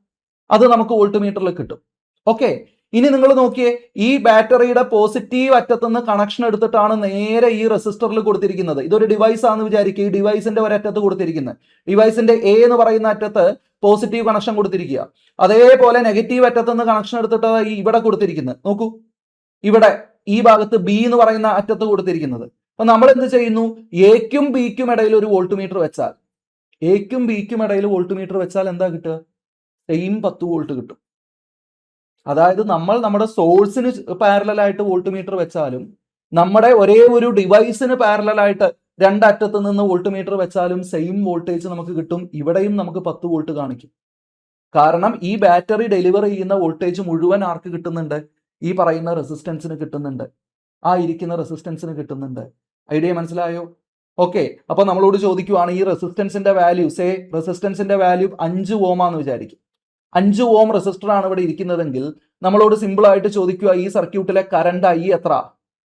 അത് നമുക്ക് വോൾട്ട് മീറ്ററിൽ കിട്ടും. ഓക്കെ, ഇനി നിങ്ങൾ നോക്കിയേ, ഈ ബാറ്ററിയുടെ പോസിറ്റീവ് അറ്റത്തുനിന്ന് കണക്ഷൻ എടുത്തിട്ടാണ് നേരെ ഈ റെസിസ്റ്ററിൽ കൊടുത്തിരിക്കുന്നത്. ഇതൊരു ഡിവൈസ് ആണെന്ന് വിചാരിക്കുക. ഈ ഡിവൈസിന്റെ ഒരറ്റത്ത് കൊടുത്തിരിക്കുന്നത്, ഡിവൈസിന്റെ എ എന്ന് പറയുന്ന അറ്റത്ത് പോസിറ്റീവ് കണക്ഷൻ കൊടുത്തിരിക്കുക. അതേപോലെ നെഗറ്റീവ് അറ്റത്തുനിന്ന് കണക്ഷൻ എടുത്തിട്ട് ഈ ഇവിടെ കൊടുത്തിരിക്കുന്നത്. നോക്കൂ, ഇവിടെ ഈ ഭാഗത്ത് ബി എന്ന് പറയുന്ന അറ്റത്ത് കൊടുത്തിരിക്കുന്നത്. അപ്പൊ നമ്മൾ എന്ത് ചെയ്യുന്നു? എക്കും ബിക്കും ഇടയിൽ ഒരു വോൾട്ട് മീറ്റർ വെച്ചാൽ, എന്താ കിട്ടുക? സെയിം 10 വോൾട്ട് കിട്ടും. അതായത് നമ്മൾ നമ്മുടെ സോഴ്സിന് പാരലൽ ആയിട്ട് വോൾട്ട് മീറ്റർ വെച്ചാലും നമ്മുടെ ഒരേ ഒരു ഡിവൈസിന് പാരലായിട്ട് രണ്ടറ്റത്ത് നിന്ന് വോൾട്ട് മീറ്റർ വെച്ചാലും സെയിം വോൾട്ടേജ് നമുക്ക് കിട്ടും. ഇവിടെയും നമുക്ക് 10 വോൾട്ട് കാണിക്കും. കാരണം ഈ ബാറ്ററി ഡെലിവർ ചെയ്യുന്ന വോൾട്ടേജ് മുഴുവൻ ആർക്ക് കിട്ടുന്നുണ്ട്? ഈ പറയുന്ന റെസിസ്റ്റൻസിന് കിട്ടുന്നുണ്ട്, ആ ഇരിക്കുന്ന റെസിസ്റ്റൻസിന് കിട്ടുന്നുണ്ട്. ഐഡിയ മനസ്സിലായോ? ഓക്കെ, അപ്പൊ നമ്മളോട് ചോദിക്കുവാണ് ഈ റെസിസ്റ്റൻസിന്റെ വാല്യൂ, റെസിസ്റ്റൻസിന്റെ വാല്യൂ 5 ഓം ആണെന്ന് വിചാരിക്കും. 5 ഓം റെസിസ്റ്റർ ആണ് ഇവിടെ ഇരിക്കുന്നതെങ്കിൽ നമ്മളോട് സിമ്പിൾ ആയിട്ട് ചോദിക്കുക ഈ സർക്യൂട്ടിലെ കറണ്ട് ഐ എത്ര?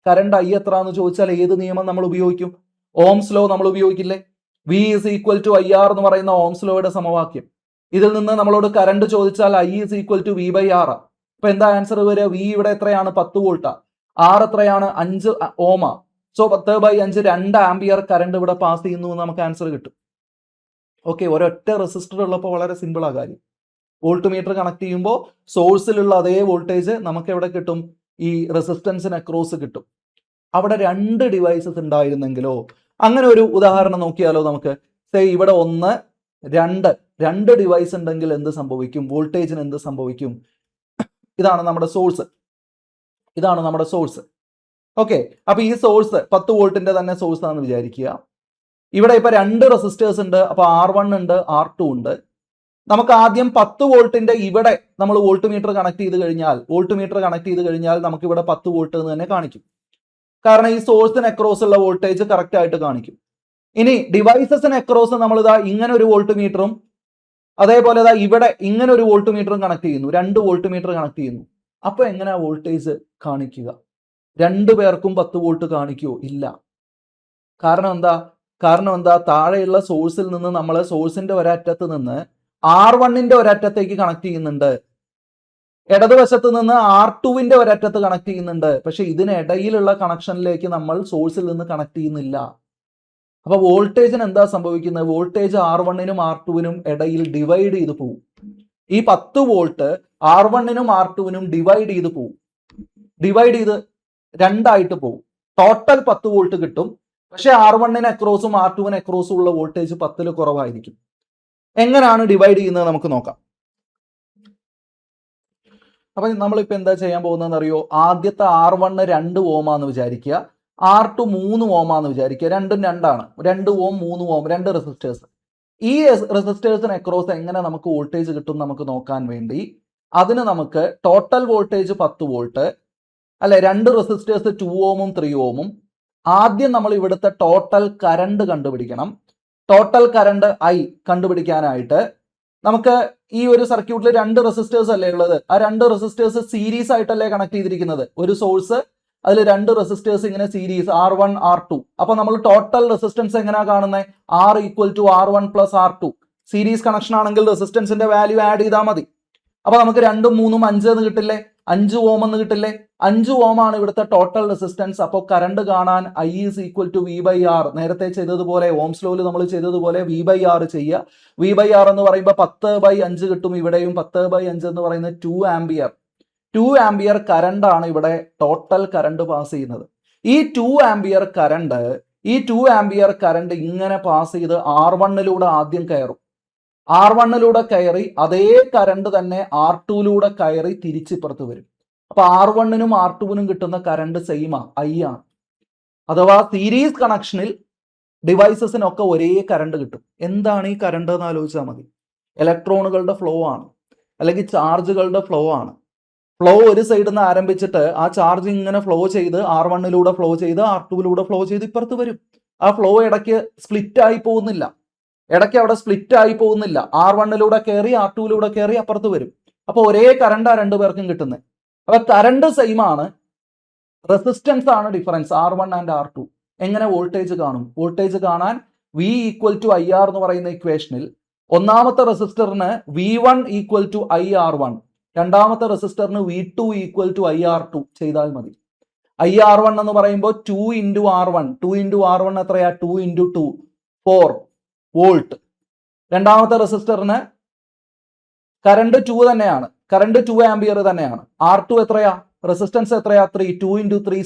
കറണ്ട് ഐ എത്ര എന്ന് ചോദിച്ചാൽ ഏത് നിയമം നമ്മൾ ഉപയോഗിക്കും? ഓംസ് ലോ നമ്മൾ ഉപയോഗിക്കില്ലേ? V is equal to I R എന്ന് പറയുന്ന ഓംസ് ലോയുടെ സമവാക്യം. ഇതിൽ നിന്ന് നമ്മളോട് കറണ്ട് ചോദിച്ചാൽ I is equal to V by R. അപ്പൊ എന്താ ആൻസർ വരിക? വി ഇവിടെ എത്രയാണ്? 10 വോൾട്ടാ. ആർ എത്രയാണ്? 5 ഓമാ. സോ 10/5 2 ആംപിയർ കറണ്ട് ഇവിടെ പാസ് ചെയ്യുന്നു എന്ന് നമുക്ക് ആൻസർ കിട്ടും. ഓക്കെ, ഒരൊറ്റ റെസിസ്റ്റർ ഉള്ളപ്പോൾ വളരെ സിമ്പിൾ ആ കാര്യം. വോൾട്ട് മീറ്റർ കണക്ട് ചെയ്യുമ്പോൾ സോഴ്സിലുള്ള അതേ വോൾട്ടേജ് നമുക്ക് എവിടെ കിട്ടും? ഈ റെസിസ്റ്റൻസിന് അക്രോസ് കിട്ടും. അവിടെ 2 ഡിവൈസസ് ഉണ്ടായിരുന്നെങ്കിലോ? അങ്ങനെ ഒരു ഉദാഹരണം നോക്കിയാലോ നമുക്ക്. ഇവിടെ 1, 2 ഡിവൈസ് ഉണ്ടെങ്കിൽ എന്ത് സംഭവിക്കും? വോൾട്ടേജിന് എന്ത് സംഭവിക്കും? ഇതാണ് നമ്മുടെ സോഴ്സ്. ഓക്കെ, അപ്പൊ ഈ സോഴ്സ് 10 വോൾട്ടിന്റെ തന്നെ സോഴ്സ് ആണെന്ന് വിചാരിക്കുക. ഇവിടെ ഇപ്പൊ 2 റെസിസ്റ്റേഴ്സ് ഉണ്ട്. അപ്പൊ R1 ഉണ്ട്, R2 ഉണ്ട്. നമുക്ക് ആദ്യം 10 വോൾട്ടിന്റെ ഇവിടെ നമ്മൾ വോൾട്ട് മീറ്റർ കണക്ട് ചെയ്ത് കഴിഞ്ഞാൽ നമുക്ക് ഇവിടെ 10 വോൾട്ട് എന്ന് തന്നെ കാണിക്കും. കാരണം ഈ സോഴ്സിന് അക്രോസ് ഉള്ള വോൾട്ടേജ് കറക്റ്റ് ആയിട്ട് കാണിക്കും. ഇനി ഡിവൈസസിന് അക്രോസ് നമ്മൾ ഇതാ ഇങ്ങനെ ഒരു വോൾട്ട് മീറ്ററും അതേപോലെ ഇതാ ഇവിടെ ഇങ്ങനെ ഒരു വോൾട്ട് മീറ്ററും കണക്ട് ചെയ്യുന്നു. 2 വോൾട്ട് മീറ്റർ കണക്ട് ചെയ്യുന്നു. അപ്പൊ എങ്ങനെയാ വോൾട്ടേജ് കാണിക്കുക? 2 പേർക്കും 10 വോൾട്ട് കാണിക്കുമോ? ഇല്ല. കാരണം എന്താ? താഴെയുള്ള സോഴ്സിൽ നിന്ന് നമ്മൾ സോഴ്സിന്റെ ഒരറ്റത്ത് നിന്ന് R1ന്റെ ഒരറ്റത്തേക്ക് കണക്ട് ചെയ്യുന്നുണ്ട്, ഇടതുവശത്ത് നിന്ന് R2വിന്റെ ഒരറ്റത്ത് കണക്ട് ചെയ്യുന്നുണ്ട്. പക്ഷെ ഇതിനിടയിലുള്ള കണക്ഷനിലേക്ക് നമ്മൾ സോഴ്സിൽ നിന്ന് കണക്ട് ചെയ്യുന്നില്ല. അപ്പൊ വോൾട്ടേജിന് എന്താ സംഭവിക്കുന്നത്? വോൾട്ടേജ് R1നും R2വിനും ഇടയിൽ ഡിവൈഡ് ചെയ്ത് പോകും. ഈ 10 വോൾട്ട് R1നും R2വിനും ഡിവൈഡ് ചെയ്ത് പോകും. ഡിവൈഡ് ചെയ്ത് 2 ആയിട്ട് പോകും. ടോട്ടൽ 10 വോൾട്ട് കിട്ടും. പക്ഷെ R1ന് അക്രോസും R2വിന് അക്രോസും ഉള്ള വോൾട്ടേജ് 10ൽ കുറവായിരിക്കും. എങ്ങനെയാണ് ഡിവൈഡ് ചെയ്യുന്നത് നമുക്ക് നോക്കാം. അപ്പൊ നമ്മളിപ്പോ എന്താ ചെയ്യാൻ പോകുന്നതെന്ന് അറിയോ? ആദ്യത്തെ R1 2 ഓം ആണെന്ന് വിചാരിക്കുക, R2 3 ഓം ആണെന്ന് വിചാരിക്കുക. രണ്ടും 2 ആണ്. 2 ഓം 3 ഓം 2 റെസിസ്റ്റേഴ്സ്. ഈ റെസിസ്റ്റേഴ്സിന് അക്രോസ് എങ്ങനെ നമുക്ക് വോൾട്ടേജ് കിട്ടും നമുക്ക് നോക്കാൻ വേണ്ടി അതിന് നമുക്ക് ടോട്ടൽ വോൾട്ടേജ് 10 വോൾട്ട് അല്ലെ, 2 റെസിസ്റ്റേഴ്സ് 2 ഓമും 3 ഓമും. ആദ്യം നമ്മൾ ഇവിടുത്തെ ടോട്ടൽ കറണ്ട് കണ്ടുപിടിക്കണം. ടോട്ടൽ കറണ്ട് ഐ കണ്ടുപിടിക്കാനായിട്ട് നമുക്ക് ഈ ഒരു സർക്യൂട്ടിൽ 2 റെസിസ്റ്റേഴ്സ് അല്ലേ ഉള്ളത്. ആ 2 റെസിസ്റ്റേഴ്സ് സീരീസ് ആയിട്ടല്ലേ കണക്ട് ചെയ്തിരിക്കുന്നത്. ഒരു സോഴ്സ്, അതിൽ 2 റെസിസ്റ്റേഴ്സ് ഇങ്ങനെ സീരീസ് R1 R2. അപ്പൊ നമ്മൾ ടോട്ടൽ റെസിസ്റ്റൻസ് എങ്ങനെയാ കാണുന്നത്? R equal to R1 plus R2. Series connection ആണെങ്കിൽ റെസിസ്റ്റൻസിന്റെ വാല്യൂ ആഡ് ചെയ്താൽ മതി. അപ്പൊ നമുക്ക് 2ഉം 3ഉം 5 എന്ന് കിട്ടില്ലേ? 5 ഓം എന്ന് കിട്ടില്ലേ? 5 ഓം ആണ് ഇവിടുത്തെ ടോട്ടൽ റെസിസ്റ്റൻസ്. അപ്പോൾ കറണ്ട് കാണാൻ I is equal to V by R. നേരത്തെ ചെയ്തതുപോലെ ഓംസ് ലോയിൽ നമ്മൾ ചെയ്തതുപോലെ വി ബൈ ആർ ചെയ്യുക. വി ബൈ ആർ എന്ന് പറയുമ്പോൾ 10/5 കിട്ടും. ഇവിടെയും 10/5 എന്ന് പറയുന്നത് 2 ആംപിയർ. 2 ആംപിയർ കറണ്ട് ആണ് ഇവിടെ ടോട്ടൽ കറണ്ട് പാസ് ചെയ്യുന്നത്. ഈ 2 ആംപിയർ കറണ്ട് ഇങ്ങനെ പാസ് ചെയ്ത് R1ലൂടെ ആദ്യം കയറും. R1ലൂടെ കയറി അതേ കറണ്ട് തന്നെ R2ലൂടെ കയറി തിരിച്ചിപ്പുറത്ത് വരും. അപ്പൊ R1നും R2നും കിട്ടുന്ന കറണ്ട് സെയിം ഐ ആണ്. അഥവാ സീരീസ് കണക്ഷനിൽ ഡിവൈസസിനൊക്കെ ഒരേ കറണ്ട് കിട്ടും. എന്താണ് ഈ കറണ്ട് എന്ന് ആലോചിച്ചാൽ മതി. ഇലക്ട്രോണുകളുടെ ഫ്ലോ ആണ്, അല്ലെങ്കിൽ ചാർജുകളുടെ ഫ്ലോ ആണ്. ഫ്ലോ ഒരു സൈഡിൽ നിന്ന് ആരംഭിച്ചിട്ട് ആ ചാർജ് ഇങ്ങനെ ഫ്ലോ ചെയ്ത് R1ലൂടെ ഫ്ലോ ചെയ്ത് R2ലൂടെ ഫ്ലോ ചെയ്ത് ഇപ്പുറത്ത് വരും. ആ ഫ്ലോ ഇടയ്ക്ക് സ്പ്ലിറ്റ് ആയി പോകുന്നില്ല. R1ലൂടെ കയറി R2ലൂടെ കയറി അപ്പുറത്ത് വരും. അപ്പൊ ഒരേ കറണ്ട് ആ 2 പേർക്കും കിട്ടുന്നത്. അപ്പൊ കറണ്ട് സെയിം ആണ്, റെസിസ്റ്റൻസ് ആണ് ഡിഫറൻസ് R1 ആൻഡ് R2. എങ്ങനെ വോൾട്ടേജ് കാണും? വോൾട്ടേജ് കാണാൻ V ഈക്വൽ ടു IR എന്ന് പറയുന്ന ഇക്വേഷനിൽ ഒന്നാമത്തെ റെസിസ്റ്ററിന് V1 ഈക്വൽ ടു IR1, രണ്ടാമത്തെ റെസിസ്റ്ററിന് V2 ഈക്വൽ ടു IR2 ചെയ്താൽ മതി. IR1 എന്ന് പറയുമ്പോൾ 2 ഇൻറ്റു R1. 2 ഇൻറ്റു R1 എത്രയാ? 2 ഇൻറ്റു 2 4 വോൾട്ട്. രണ്ടാമത്തെ റെസിസ്റ്ററിന് കറണ്ട് 2 തന്നെയാണ്, കറണ്ട് 2 ആംപിയർ തന്നെയാണ്. R2 എത്രയാ? റെസിസ്റ്റൻസ് എത്രയാ? 3. 2 ഇൻറ്റു 3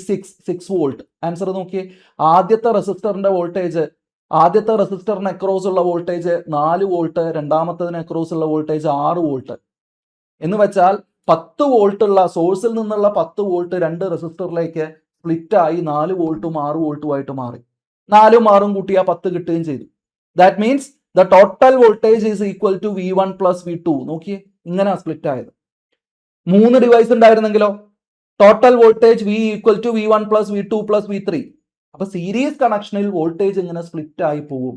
6 വോൾട്ട്. ആൻസർ നോക്കിയേ. ആദ്യത്തെ റെസിസ്റ്ററിന് അക്രോസ് ഉള്ള വോൾട്ടേജ് 4 വോൾട്ട്, രണ്ടാമത്തതിന് അക്രോസ് ഉള്ള വോൾട്ടേജ് 6 വോൾട്ട്. എന്ന് വെച്ചാൽ 10 വോൾട്ട് ഉള്ള സോഴ്സിൽ നിന്നുള്ള 10 വോൾട്ട് 2 റെസിസ്റ്ററിലേക്ക് സ്പ്ലിറ്റായി 4 വോൾട്ടും 6 വോൾട്ടും ആയിട്ട് മാറി. 4ഉം 6ഉം കൂട്ടിയാൽ 10 കിട്ടുകയും ചെയ്തു. That means the total voltage is equal to V1 plus V2. നോക്കിയേ, ഇങ്ങനെ സ്പ്ലിറ്റ് ആയത്. 3 ഡിവൈസ് ഉണ്ടായിരുന്നെങ്കിലോ total voltage V equal to V1 plus V2 plus V3. അപ്പൊ സീരീസ് കണക്ഷനിൽ വോൾട്ടേജ് ഇങ്ങനെ സ്പ്ലിറ്റ് ആയി പോകും.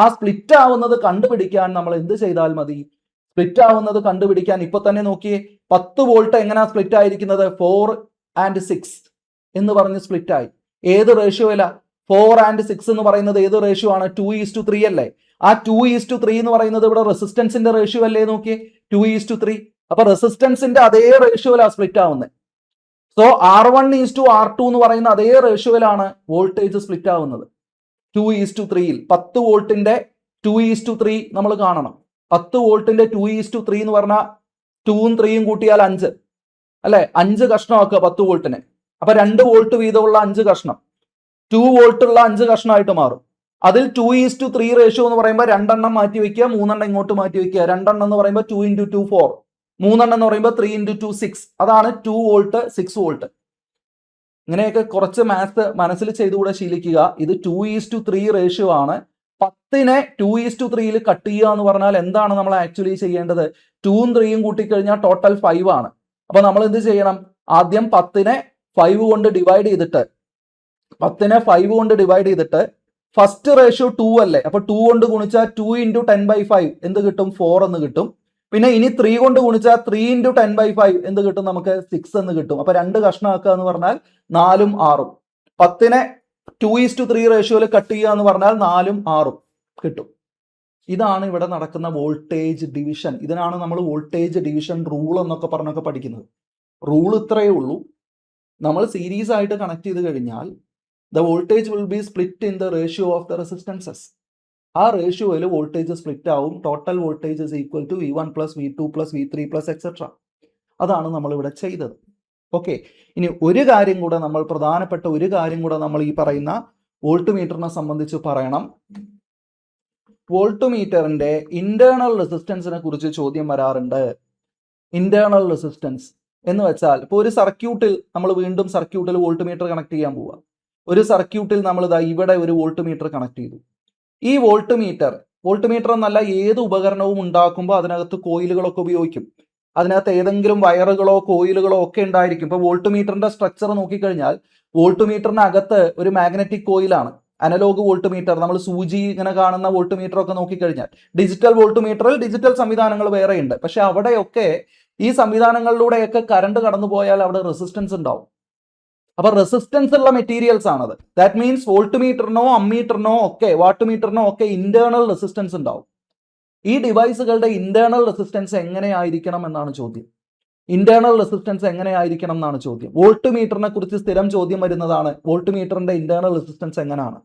ആ സ്പ്ലിറ്റ് ആവുന്നത് കണ്ടുപിടിക്കാൻ നമ്മൾ എന്ത് ചെയ്താൽ മതി? സ്പ്ലിറ്റ് ആവുന്നത് കണ്ടുപിടിക്കാൻ ഇപ്പൊ തന്നെ നോക്കിയേ, 10 വോൾട്ട് എങ്ങനെയാ സ്പ്ലിറ്റ് ആയിരിക്കുന്നത്? 4 and 6 എന്ന് പറഞ്ഞ് സ്പ്ലിറ്റ് ആയി. ഏത് റേഷ്യോയില? 4 and 6 എന്ന് പറയുന്നത് ഏത് റേഷ്യോ ആണ്? 2:3 അല്ലേ? ആ 2:3 എന്ന് പറയുന്നത് ഇവിടെ റെസിസ്റ്റൻസിന്റെ റേഷ്യോ അല്ലേ? നോക്കിയേ, 2:3. അപ്പൊ റെസിസ്റ്റൻസിന്റെ അതേ റേഷ്യോയിലാണ് സ്പ്ലിറ്റ് ആവുന്നത്. സോ R1:R2 എന്ന് പറയുന്ന അതേ റേഷ്യോയിലാണ് വോൾട്ടേജ് സ്പ്ലിറ്റ് ആവുന്നത്. 2:3യിൽ 10 വോൾട്ടിന്റെ 2:3 നമ്മൾ കാണണം. 10 വോൾട്ടിന്റെ 2:3 എന്ന് പറഞ്ഞാൽ 2ഉം 3ഉം കൂട്ടിയാൽ 5 അല്ലെ? 5 കഷ്ണമാക്കുക 10 വോൾട്ടിനെ. അപ്പൊ 2 വോൾട്ട് വീതമുള്ള 5 കഷ്ണം 2 വോൾട്ട് ഉള്ള 5 കഷ്ണമായിട്ട് മാറും. അതിൽ 2:3 റേഷ്യോ എന്ന് പറയുമ്പോൾ 2 എണ്ണം മാറ്റി വെക്കുക, 3 എണ്ണം ഇങ്ങോട്ട് മാറ്റി വെക്കുക. 2 എണ്ണം എന്ന് പറയുമ്പോൾ 2 × 2 4, 3 എണ്ണം എന്ന് പറയുമ്പോൾ 3 × 2 6. അതാണ് 2 വോൾട്ട് 6 വോൾട്ട്. ഇങ്ങനെയൊക്കെ കുറച്ച് മാത്സ് മനസ്സിൽ ചെയ്തുകൂടെ ശീലിക്കുക. ഇത് 2:3 റേഷ്യോ ആണ്. 10നെ 2:3യിൽ കട്ട് ചെയ്യുക എന്ന് പറഞ്ഞാൽ എന്താണ് നമ്മൾ ആക്ച്വലി ചെയ്യേണ്ടത്? 2ഉം 3ഉം കൂട്ടിക്കഴിഞ്ഞാൽ ടോട്ടൽ 5 ആണ്. അപ്പൊ നമ്മൾ എന്ത് ചെയ്യണം? ആദ്യം 10നെ 5 കൊണ്ട് ഡിവൈഡ് ചെയ്തിട്ട് 10നെ 5 കൊണ്ട് ഡിവൈഡ് ചെയ്തിട്ട് ഫസ്റ്റ് റേഷ്യോ 2 അല്ലേ? അപ്പൊ 2 കൊണ്ട് ഗുണിച്ചാൽ 2 × 10/5 എന്ത് കിട്ടും? 4 എന്ന് കിട്ടും. പിന്നെ ഇനി 3 കൊണ്ട് ഗുണിച്ചാൽ 3 × 10/5 എന്ത് കിട്ടും? നമുക്ക് 6 എന്ന് കിട്ടും. അപ്പൊ 2 കഷ്ണമാക്കുക എന്ന് പറഞ്ഞാൽ 4ഉം 6ഉം. 10നെ 2:3 റേഷ്യോയിൽ കട്ട് ചെയ്യുക എന്ന് പറഞ്ഞാൽ 4ഉം 6ഉം കിട്ടും. ഇതാണ് ഇവിടെ നടക്കുന്ന വോൾട്ടേജ് ഡിവിഷൻ. ഇതിനാണ് നമ്മൾ വോൾട്ടേജ് ഡിവിഷൻ റൂൾ എന്നൊക്കെ പറഞ്ഞൊക്കെ പഠിക്കുന്നത്. റൂൾ ഇത്രയേ ഉള്ളൂ. നമ്മൾ സീരീസ് ആയിട്ട് കണക്ട് ചെയ്ത് കഴിഞ്ഞാൽ the voltage will be split in the ratio of the resistances. ആ റേഷ്യോയിൽ വോൾട്ടേജ് സ്പ്ലിറ്റ് ആവും. Total voltage is equal to V1 plus V2 plus V3 plus etcetera. അതാണ് നമ്മൾ ഇവിടെ ചെയ്തത്. ഓക്കെ, ഇനി ഒരു കാര്യം കൂടെ നമ്മൾ പ്രധാനപ്പെട്ട ഒരു കാര്യം കൂടെ നമ്മൾ ഈ പറയുന്ന വോൾട്ട് മീറ്ററിനെ സംബന്ധിച്ച് പറയണം. വോൾട്ട് മീറ്ററിന്റെ ഇന്റേണൽ റെസിസ്റ്റൻസിനെ കുറിച്ച് ചോദ്യം വരാറുണ്ട്. ഇന്റേണൽ റെസിസ്റ്റൻസ് എന്ന് വെച്ചാൽ ഇപ്പോൾ ഒരു സർക്യൂട്ടിൽ നമ്മൾ വീണ്ടും സർക്യൂട്ടിൽ വോൾട്ട് മീറ്റർ കണക്ട് ചെയ്യാൻ പോവുക. ഒരു സർക്യൂട്ടിൽ നമ്മൾ ഇതാ ഇവിടെ ഒരു വോൾട്ട് മീറ്റർ കണക്ട് ചെയ്തു. ഈ വോൾട്ട് മീറ്റർ എന്നല്ല ഏത് ഉപകരണവും ഉണ്ടാക്കുമ്പോൾ അതിനകത്ത് കോയിലുകളൊക്കെ ഉപയോഗിക്കും. അതിനകത്ത് ഏതെങ്കിലും വയറുകളോ കോയിലുകളോ ഒക്കെ ഉണ്ടായിരിക്കും. ഇപ്പോൾ വോൾട്ട് മീറ്ററിന്റെ സ്ട്രക്ചർ നോക്കിക്കഴിഞ്ഞാൽ വോൾട്ട് മീറ്ററിനകത്ത് ഒരു മാഗ്നറ്റിക് കോയിലാണ്. അനലോഗ് വോൾട്ട് മീറ്റർ, നമ്മൾ സൂചി ഇങ്ങനെ കാണുന്ന വോൾട്ട് മീറ്റർ ഒക്കെ നോക്കിക്കഴിഞ്ഞാൽ, ഡിജിറ്റൽ വോൾട്ട് മീറ്ററിൽ ഡിജിറ്റൽ സംവിധാനങ്ങൾ വേറെയുണ്ട്. പക്ഷെ അവിടെയൊക്കെ ഈ സംവിധാനങ്ങളിലൂടെയൊക്കെ കറണ്ട് കടന്നു പോയാൽ അവിടെ റെസിസ്റ്റൻസ് ഉണ്ടാവും. അപ്പൊ റെസിസ്റ്റൻസ് ഉള്ള മെറ്റീരിയൽസ് ആണത്. ദാറ്റ് മീൻസ് വോൾട്ട് മീറ്ററിനോ അമ്മീറ്ററിനോ ഒക്കെ വാട്ട് മീറ്ററിനോ ഒക്കെ ഇന്റേണൽ റെസിസ്റ്റൻസ് ഉണ്ടാവും. ഈ ഡിവൈസുകളുടെ ഇന്റേണൽ റെസിസ്റ്റൻസ് എങ്ങനെയായിരിക്കണം എന്നാണ് ചോദ്യം. ഇന്റേണൽ റെസിസ്റ്റൻസ് എങ്ങനെയായിരിക്കണം എന്നാണ് ചോദ്യം. വോൾട്ട് മീറ്ററിനെ കുറിച്ച് സ്ഥിരം ചോദ്യം വരുന്നതാണ്, വോൾട്ട് മീറ്ററിന്റെ ഇന്റേണൽ റെസിസ്റ്റൻസ് എങ്ങനെയാണ്?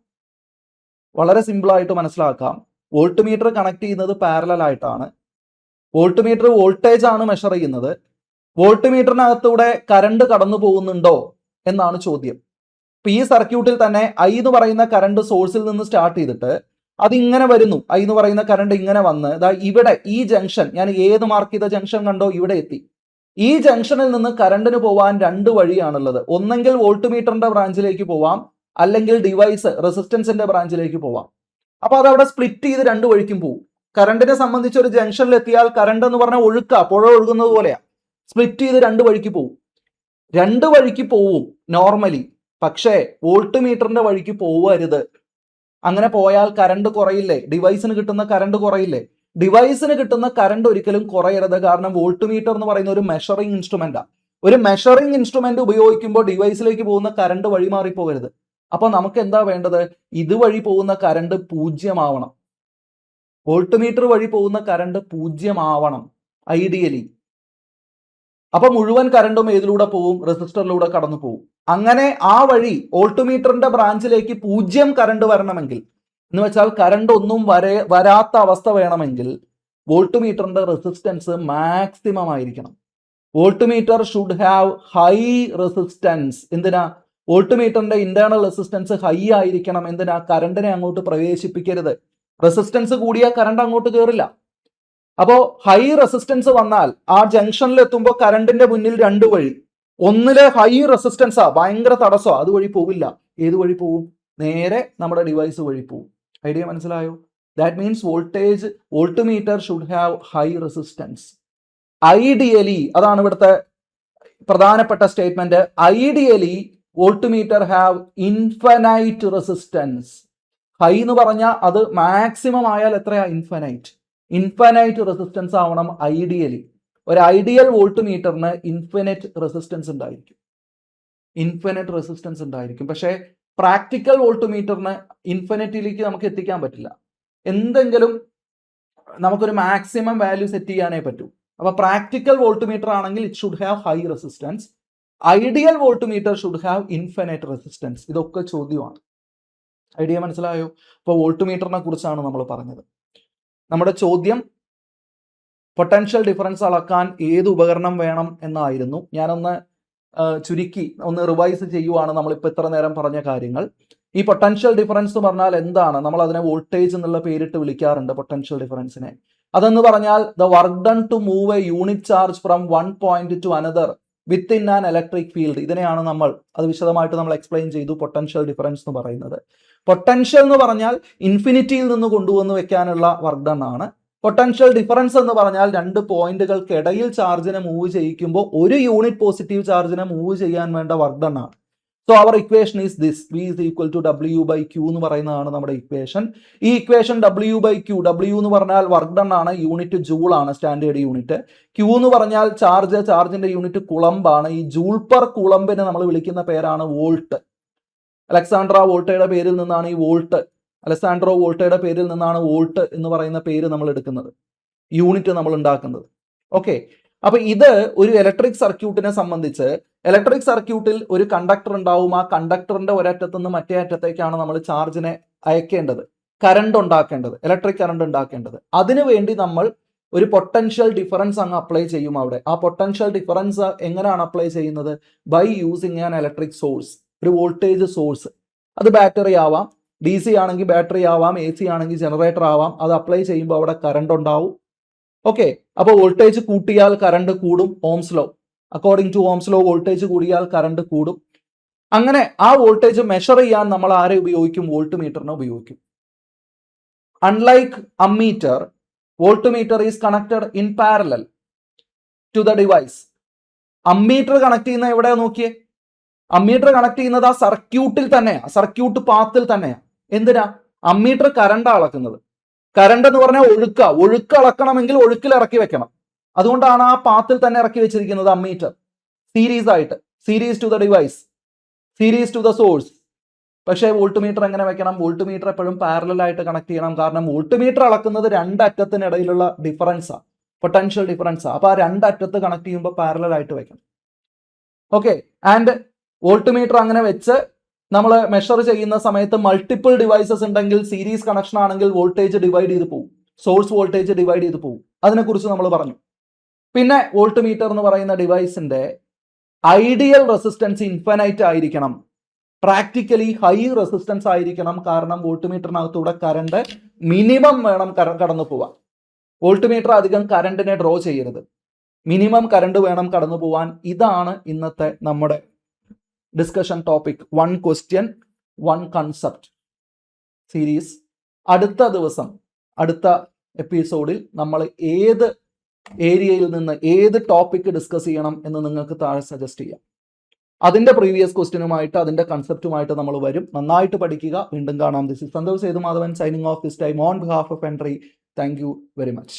വളരെ സിമ്പിൾ ആയിട്ട് മനസ്സിലാക്കാം. വോൾട്ട് മീറ്റർ കണക്ട് ചെയ്യുന്നത് പാരലൽ ആയിട്ടാണ്. വോൾട്ട് മീറ്റർ വോൾട്ടേജ് ആണ് മെഷർ ചെയ്യുന്നത്. വോൾട്ട് മീറ്ററിനകത്തൂടെ കറണ്ട് കടന്നു പോകുന്നുണ്ടോ എന്നാണ് ചോദ്യം. ഇപ്പൊ ഈ സർക്യൂട്ടിൽ തന്നെ I എന്ന് പറയുന്ന കറണ്ട് സോഴ്സിൽ നിന്ന് സ്റ്റാർട്ട് ചെയ്തിട്ട് അതിങ്ങനെ വരുന്നു. I എന്ന് പറയുന്ന കറണ്ട് ഇങ്ങനെ വന്ന് ഇവിടെ ഈ ജംഗ്ഷൻ, ഞാൻ ഏത് മാർക്ക് ചെയ്ത ജംഗ്ഷൻ കണ്ടോ, ഇവിടെ എത്തി. ഈ ജംഗ്ഷനിൽ നിന്ന് കറണ്ടിന് പോവാൻ 2 വഴിയാണുള്ളത്. ഒന്നെങ്കിൽ വോൾട്ട് മീറ്ററിന്റെ ബ്രാഞ്ചിലേക്ക് പോവാം, അല്ലെങ്കിൽ ഡിവൈസ് റെസിസ്റ്റൻസിന്റെ ബ്രാഞ്ചിലേക്ക് പോവാം. അപ്പൊ അതവിടെ സ്പ്ലിറ്റ് ചെയ്ത് 2 വഴിക്കും പോകും. കറണ്ടിനെ സംബന്ധിച്ച് ഒരു ജംഗ്ഷനിൽ എത്തിയാൽ കറണ്ട് എന്ന് പറഞ്ഞാൽ പുഴ ഒഴുകുന്നത് പോലെയാ. സ്പ്ലിറ്റ് ചെയ്ത് 2 വഴിക്ക് പോകും. 2 വഴിക്ക് പോവും നോർമലി. പക്ഷേ വോൾട്ട് മീറ്ററിന്റെ വഴിക്ക് പോവരുത്. അങ്ങനെ പോയാൽ കറണ്ട് കുറയില്ലേ? ഡിവൈസിന് കിട്ടുന്ന കറണ്ട് കുറയില്ലേ? ഡിവൈസിന് കിട്ടുന്ന കറണ്ട് ഒരിക്കലും കുറയരുത്. കാരണം വോൾട്ട് മീറ്റർ എന്ന് പറയുന്ന ഒരു മെഷറിംഗ് ഇൻസ്ട്രുമെന്റാണ്. ഒരു മെഷറിംഗ് ഇൻസ്ട്രുമെന്റ് ഉപയോഗിക്കുമ്പോൾ ഡിവൈസിലേക്ക് പോകുന്ന കറണ്ട് വഴി മാറിപ്പോകരുത്. അപ്പൊ നമുക്ക് എന്താ വേണ്ടത്? ഇതുവഴി പോകുന്ന കറണ്ട് 0 ആവണം. വോൾട്ട് മീറ്റർ വഴി പോകുന്ന കറണ്ട് 0 ആവണം ഐഡിയലി. അപ്പൊ മുഴുവൻ കറണ്ടും ഏതിലൂടെ പോവും? റെസിസ്റ്ററിലൂടെ കടന്നു പോകും. അങ്ങനെ ആ വഴി വോൾട്ട് മീറ്ററിന്റെ ബ്രാഞ്ചിലേക്ക് 0 കറണ്ട് വരണമെങ്കിൽ, എന്ന് വെച്ചാൽ കറണ്ട് ഒന്നും വരാത്ത അവസ്ഥ വേണമെങ്കിൽ വോൾട്ട് മീറ്ററിന്റെ റെസിസ്റ്റൻസ് മാക്സിമം ആയിരിക്കണം. Volt meter should have high resistance. എന്തിനാ? വോൾട്ട് മീറ്ററിന്റെ ഇന്റേണൽ റെസിസ്റ്റൻസ് ഹൈ ആയിരിക്കണം. എന്തിനാ? കറണ്ടിനെ അങ്ങോട്ട് പ്രവേശിപ്പിക്കരുത്. റെസിസ്റ്റൻസ് കൂടിയാൽ കറണ്ട് അങ്ങോട്ട് കയറില്ല. അപ്പോ ഹൈ റെസിസ്റ്റൻസ് വന്നാൽ ആ ജംഗ്ഷനിൽ എത്തുമ്പോൾ കറണ്ടിന്റെ മുന്നിൽ 2 വഴി. ഒന്നിലെ ഹൈ റെസിസ്റ്റൻസാ, ഭയങ്കര തടസ്സോ, അതുവഴി പോവില്ല. ഏത് വഴി പോവും? നേരെ നമ്മുടെ ഡിവൈസ് വഴി പോവും. ഐഡിയ മനസ്സിലായോ? That means voltmeter should have high resistance. Ideally, അതാണ് ഇവിടുത്തെ പ്രധാനപ്പെട്ട statement, ideally voltmeter have infinite resistance. High എന്ന് പറഞ്ഞാൽ അത് മാക്സിമം ആയാൽ എത്രയാ? ഇൻഫനൈറ്റ് റെസിസ്റ്റൻസ് ആവണം ഐഡിയലി. ഒരു ഐഡിയൽ വോൾട്ട്മീറ്ററിന് ഇൻഫിനിറ്റ് റെസിസ്റ്റൻസ് ഉണ്ടായിരിക്കും. പക്ഷേ പ്രാക്ടിക്കൽ വോൾട്ട്മീറ്ററിന് ഇൻഫിനിറ്റിയിലേക്ക് നമുക്ക് എത്തിക്കാൻ പറ്റില്ല. എന്തെങ്കിലും നമുക്കൊരു മാക്സിമം വാല്യൂ സെറ്റ് ചെയ്യാനേ പറ്റൂ. അപ്പൊ പ്രാക്ടിക്കൽ വോൾട്ട്മീറ്റർ ആണെങ്കിൽ it should have high resistance. Ideal voltmeter should have infinite resistance. ഇതൊക്കെ ചോദ്യമാണ്. ഐഡിയ മനസ്സിലായോ? അപ്പോൾ വോൾട്ട്മീറ്ററിനെ കുറിച്ചാണ് നമ്മൾ പറഞ്ഞത്. നമ്മുടെ ചോദ്യം പൊട്ടൻഷ്യൽ ഡിഫറൻസ് അളക്കാൻ ഏത് ഉപകരണം വേണം എന്നായിരുന്നു. ഞാനൊന്ന് ചുരുക്കി ഒന്ന് റിവൈസ് ചെയ്യുവാണ് നമ്മളിപ്പോൾ ഇത്ര നേരം പറഞ്ഞ കാര്യങ്ങൾ. ഈ പൊട്ടൻഷ്യൽ ഡിഫറൻസ് എന്ന് പറഞ്ഞാൽ എന്താണ്? നമ്മൾ അതിനെ വോൾട്ടേജ് എന്നുള്ള പേരിട്ട് വിളിക്കാറുണ്ട് പൊട്ടൻഷ്യൽ ഡിഫറൻസിനെ. അതെന്ന് പറഞ്ഞാൽ the work done to move a unit charge from one point to another within an electric field. ഇതിനെയാണ് അത് വിശദമായിട്ട് നമ്മൾ എക്സ്പ്ലെയിൻ ചെയ്തു പൊട്ടൻഷ്യൽ ഡിഫറൻസ് എന്ന് പറയുന്നത്. പൊട്ടൻഷ്യൽ എന്ന് പറഞ്ഞാൽ ഇൻഫിനിറ്റിയിൽ നിന്ന് കൊണ്ടുവന്ന് വെക്കാനുള്ള വർക്ക് ഡൺ ആണ്. പൊട്ടൻഷ്യൽ ഡിഫറൻസ് എന്ന് പറഞ്ഞാൽ രണ്ട് പോയിന്റുകൾക്കിടയിൽ ചാർജിനെ മൂവ് ചെയ്യിക്കുമ്പോൾ ഒരു യൂണിറ്റ് പോസിറ്റീവ് ചാർജിനെ മൂവ് ചെയ്യാൻ വേണ്ട വർക്ക് ഡൺ ആണ്. So our equation is this, V is equal to W/Q എന്ന് പറയുന്നതാണ് നമ്മുടെ ഇക്വേഷൻ. ഈ ഇക്വേഷൻ W/Q, W എന്ന് പറഞ്ഞാൽ വർക്ക് ഡൺ ആണ്, യൂണിറ്റ് ജൂൾ ആണ് സ്റ്റാൻഡേർഡ് യൂണിറ്റ്. Q എന്ന് പറഞ്ഞാൽ ചാർജിന്റെ യൂണിറ്റ് കുളമ്പ് ആണ്. ഈ ജൂൾ പെർ കുളമ്പിനെ നമ്മൾ വിളിക്കുന്ന പേരാണ് വോൾട്ട്. അലക്സാണ്ട്ര വോൾട്ടയുടെ പേരിൽ നിന്നാണ് ഈ വോൾട്ട്, അലക്സാണ്ട്രോ വോൾട്ടയുടെ പേരിൽ നിന്നാണ് വോൾട്ട് എന്ന് പറയുന്ന പേര് നമ്മൾ എടുക്കുന്നത്, യൂണിറ്റ് നമ്മൾ ഉണ്ടാക്കുന്നത്. ഓക്കെ, അപ്പൊ ഇത് ഒരു ഇലക്ട്രിക് സർക്യൂട്ടിനെ സംബന്ധിച്ച്, ഇലക്ട്രിക് സർക്യൂട്ടിൽ ഒരു കണ്ടക്ടർ ഉണ്ടാവും. ആ കണ്ടക്ടറിന്റെ ഒരറ്റത്ത് നിന്ന് മറ്റേ അറ്റത്തേക്കാണ് നമ്മൾ ചാർജിനെ അയക്കേണ്ടത്, ഇലക്ട്രിക് കറണ്ട് ഉണ്ടാക്കേണ്ടത്. അതിനുവേണ്ടി നമ്മൾ ഒരു പൊട്ടൻഷ്യൽ ഡിഫറൻസ് അങ്ങ് അപ്ലൈ ചെയ്യും അവിടെ. ആ പൊട്ടൻഷ്യൽ ഡിഫറൻസ് എങ്ങനെയാണ് അപ്ലൈ ചെയ്യുന്നത്? By using an electric source, ഒരു വോൾട്ടേജ് സോഴ്സ്. അത് ബാറ്ററി ആവാം, DC ആണെങ്കിൽ ബാറ്ററി ആവാം, AC ആണെങ്കിൽ ജനറേറ്റർ ആവാം. അത് അപ്ലൈ ചെയ്യുമ്പോൾ അവിടെ കറണ്ട് ഉണ്ടാവും. ഓക്കെ, അപ്പോൾ വോൾട്ടേജ് കൂട്ടിയാൽ കറണ്ട് കൂടും. Ohm's law, according to ohm's law voltage കൂടിയാൽ കറണ്ട് കൂടും. അങ്ങനെ ആ വോൾട്ടേജ് മെഷർ ചെയ്യാൻ നമ്മൾ ആരെ ഉപയോഗിക്കും? വോൾട്ട്മീറ്ററിനെ ഉപയോഗിക്കും. Unlike ammeter, voltmeter is connected in parallel to the device. Ammeter connect ചെയ്യുന്ന എവിടെ നോക്കിയേ? അമ്മീറ്റർ കണക്ട് ചെയ്യുന്നത് ആ സർക്യൂട്ടിൽ തന്നെയാ, സർക്യൂട്ട് പാത്തിൽ തന്നെയാ. എന്തിനാ? അമ്മീറ്റർ കറണ്ട് അളക്കുന്നത്. കറണ്ട് എന്ന് പറഞ്ഞാൽ ഒഴുക്ക് അളക്കണമെങ്കിൽ ഒഴുക്കിൽ ഇറക്കി വെക്കണം. അതുകൊണ്ടാണ് ആ പാത്തിൽ തന്നെ ഇറക്കി വെച്ചിരിക്കുന്നത് അമ്മീറ്റർ, സീരീസ് ആയിട്ട്, series to the device, series to the source. പക്ഷേ വോൾട്ട്മീറ്റർ എങ്ങനെ വെക്കണം? വോൾട്ട്മീറ്റർ എപ്പോഴും പാരലൽ ആയിട്ട് കണക്ട് ചെയ്യണം. കാരണം വോൾട്ട്മീറ്റർ അളക്കുന്നത് രണ്ടറ്റത്തിനിടയിലുള്ള ഡിഫറൻസാ, പൊട്ടൻഷ്യൽ ഡിഫറൻസാ. അപ്പൊ ആ രണ്ടറ്റത്ത് കണക്ട് ചെയ്യുമ്പോൾ പാരലൽ ആയിട്ട് വെക്കണം. ഓക്കെ, ആൻഡ് വോൾട്ട്മീറ്റർ അങ്ങനെ വെച്ച് നമ്മൾ മെഷർ ചെയ്യുന്ന സമയത്ത് മൾട്ടിപ്പിൾ ഡിവൈസസ് ഉണ്ടെങ്കിൽ, സീരീസ് കണക്ഷൻ ആണെങ്കിൽ വോൾട്ടേജ് ഡിവൈഡ് ചെയ്ത് പോകും, സോഴ്സ് വോൾട്ടേജ് ഡിവൈഡ് ചെയ്ത് പോകും. അതിനെക്കുറിച്ച് നമ്മൾ പറഞ്ഞു. പിന്നെ വോൾട്ട്മീറ്റർ എന്ന് പറയുന്ന ഡിവൈസിന്റെ ഐഡിയൽ റെസിസ്റ്റൻസ് ഇൻഫിനൈറ്റ് ആയിരിക്കണം, പ്രാക്ടിക്കലി ഹൈ റെസിസ്റ്റൻസ് ആയിരിക്കണം. കാരണം വോൾട്ട്മീറ്ററിനകത്തൂടെ കറണ്ട് മിനിമം വേണം കടന്നു പോവാൻ. വോൾട്ട്മീറ്റർ അധികം കറണ്ടിനെ ഡ്രോ ചെയ്യരുത്, മിനിമം കറണ്ട് വേണം കടന്നു പോവാൻ. ഇതാണ് ഇന്നത്തെ നമ്മുടെ discussion topic, 1 question 1 concept series. അടുത്ത ദിവസം, അടുത്ത എപ്പിസോഡിൽ നമ്മൾ ഏത് ഏരിയയിൽ നിന്ന് ഏത് ടോപ്പിക് ഡിസ്കസ് ചെയ്യണം എന്ന് നിങ്ങൾക്ക് താഴെ സജസ്റ്റ് ചെയ്യാം. അതിന്റെ പ്രീവിയസ് ക്വസ്റ്റ്യനുമായിട്ട്, അതിന്റെ കൺസെപ്റ്റുമായിട്ട് നമ്മൾ വരും. നന്നായിട്ട് പഠിക്കുക. വീണ്ടും കാണാം. This is Santhosh Sethumadhavan signing off this time on behalf of Entri. Thank you very much.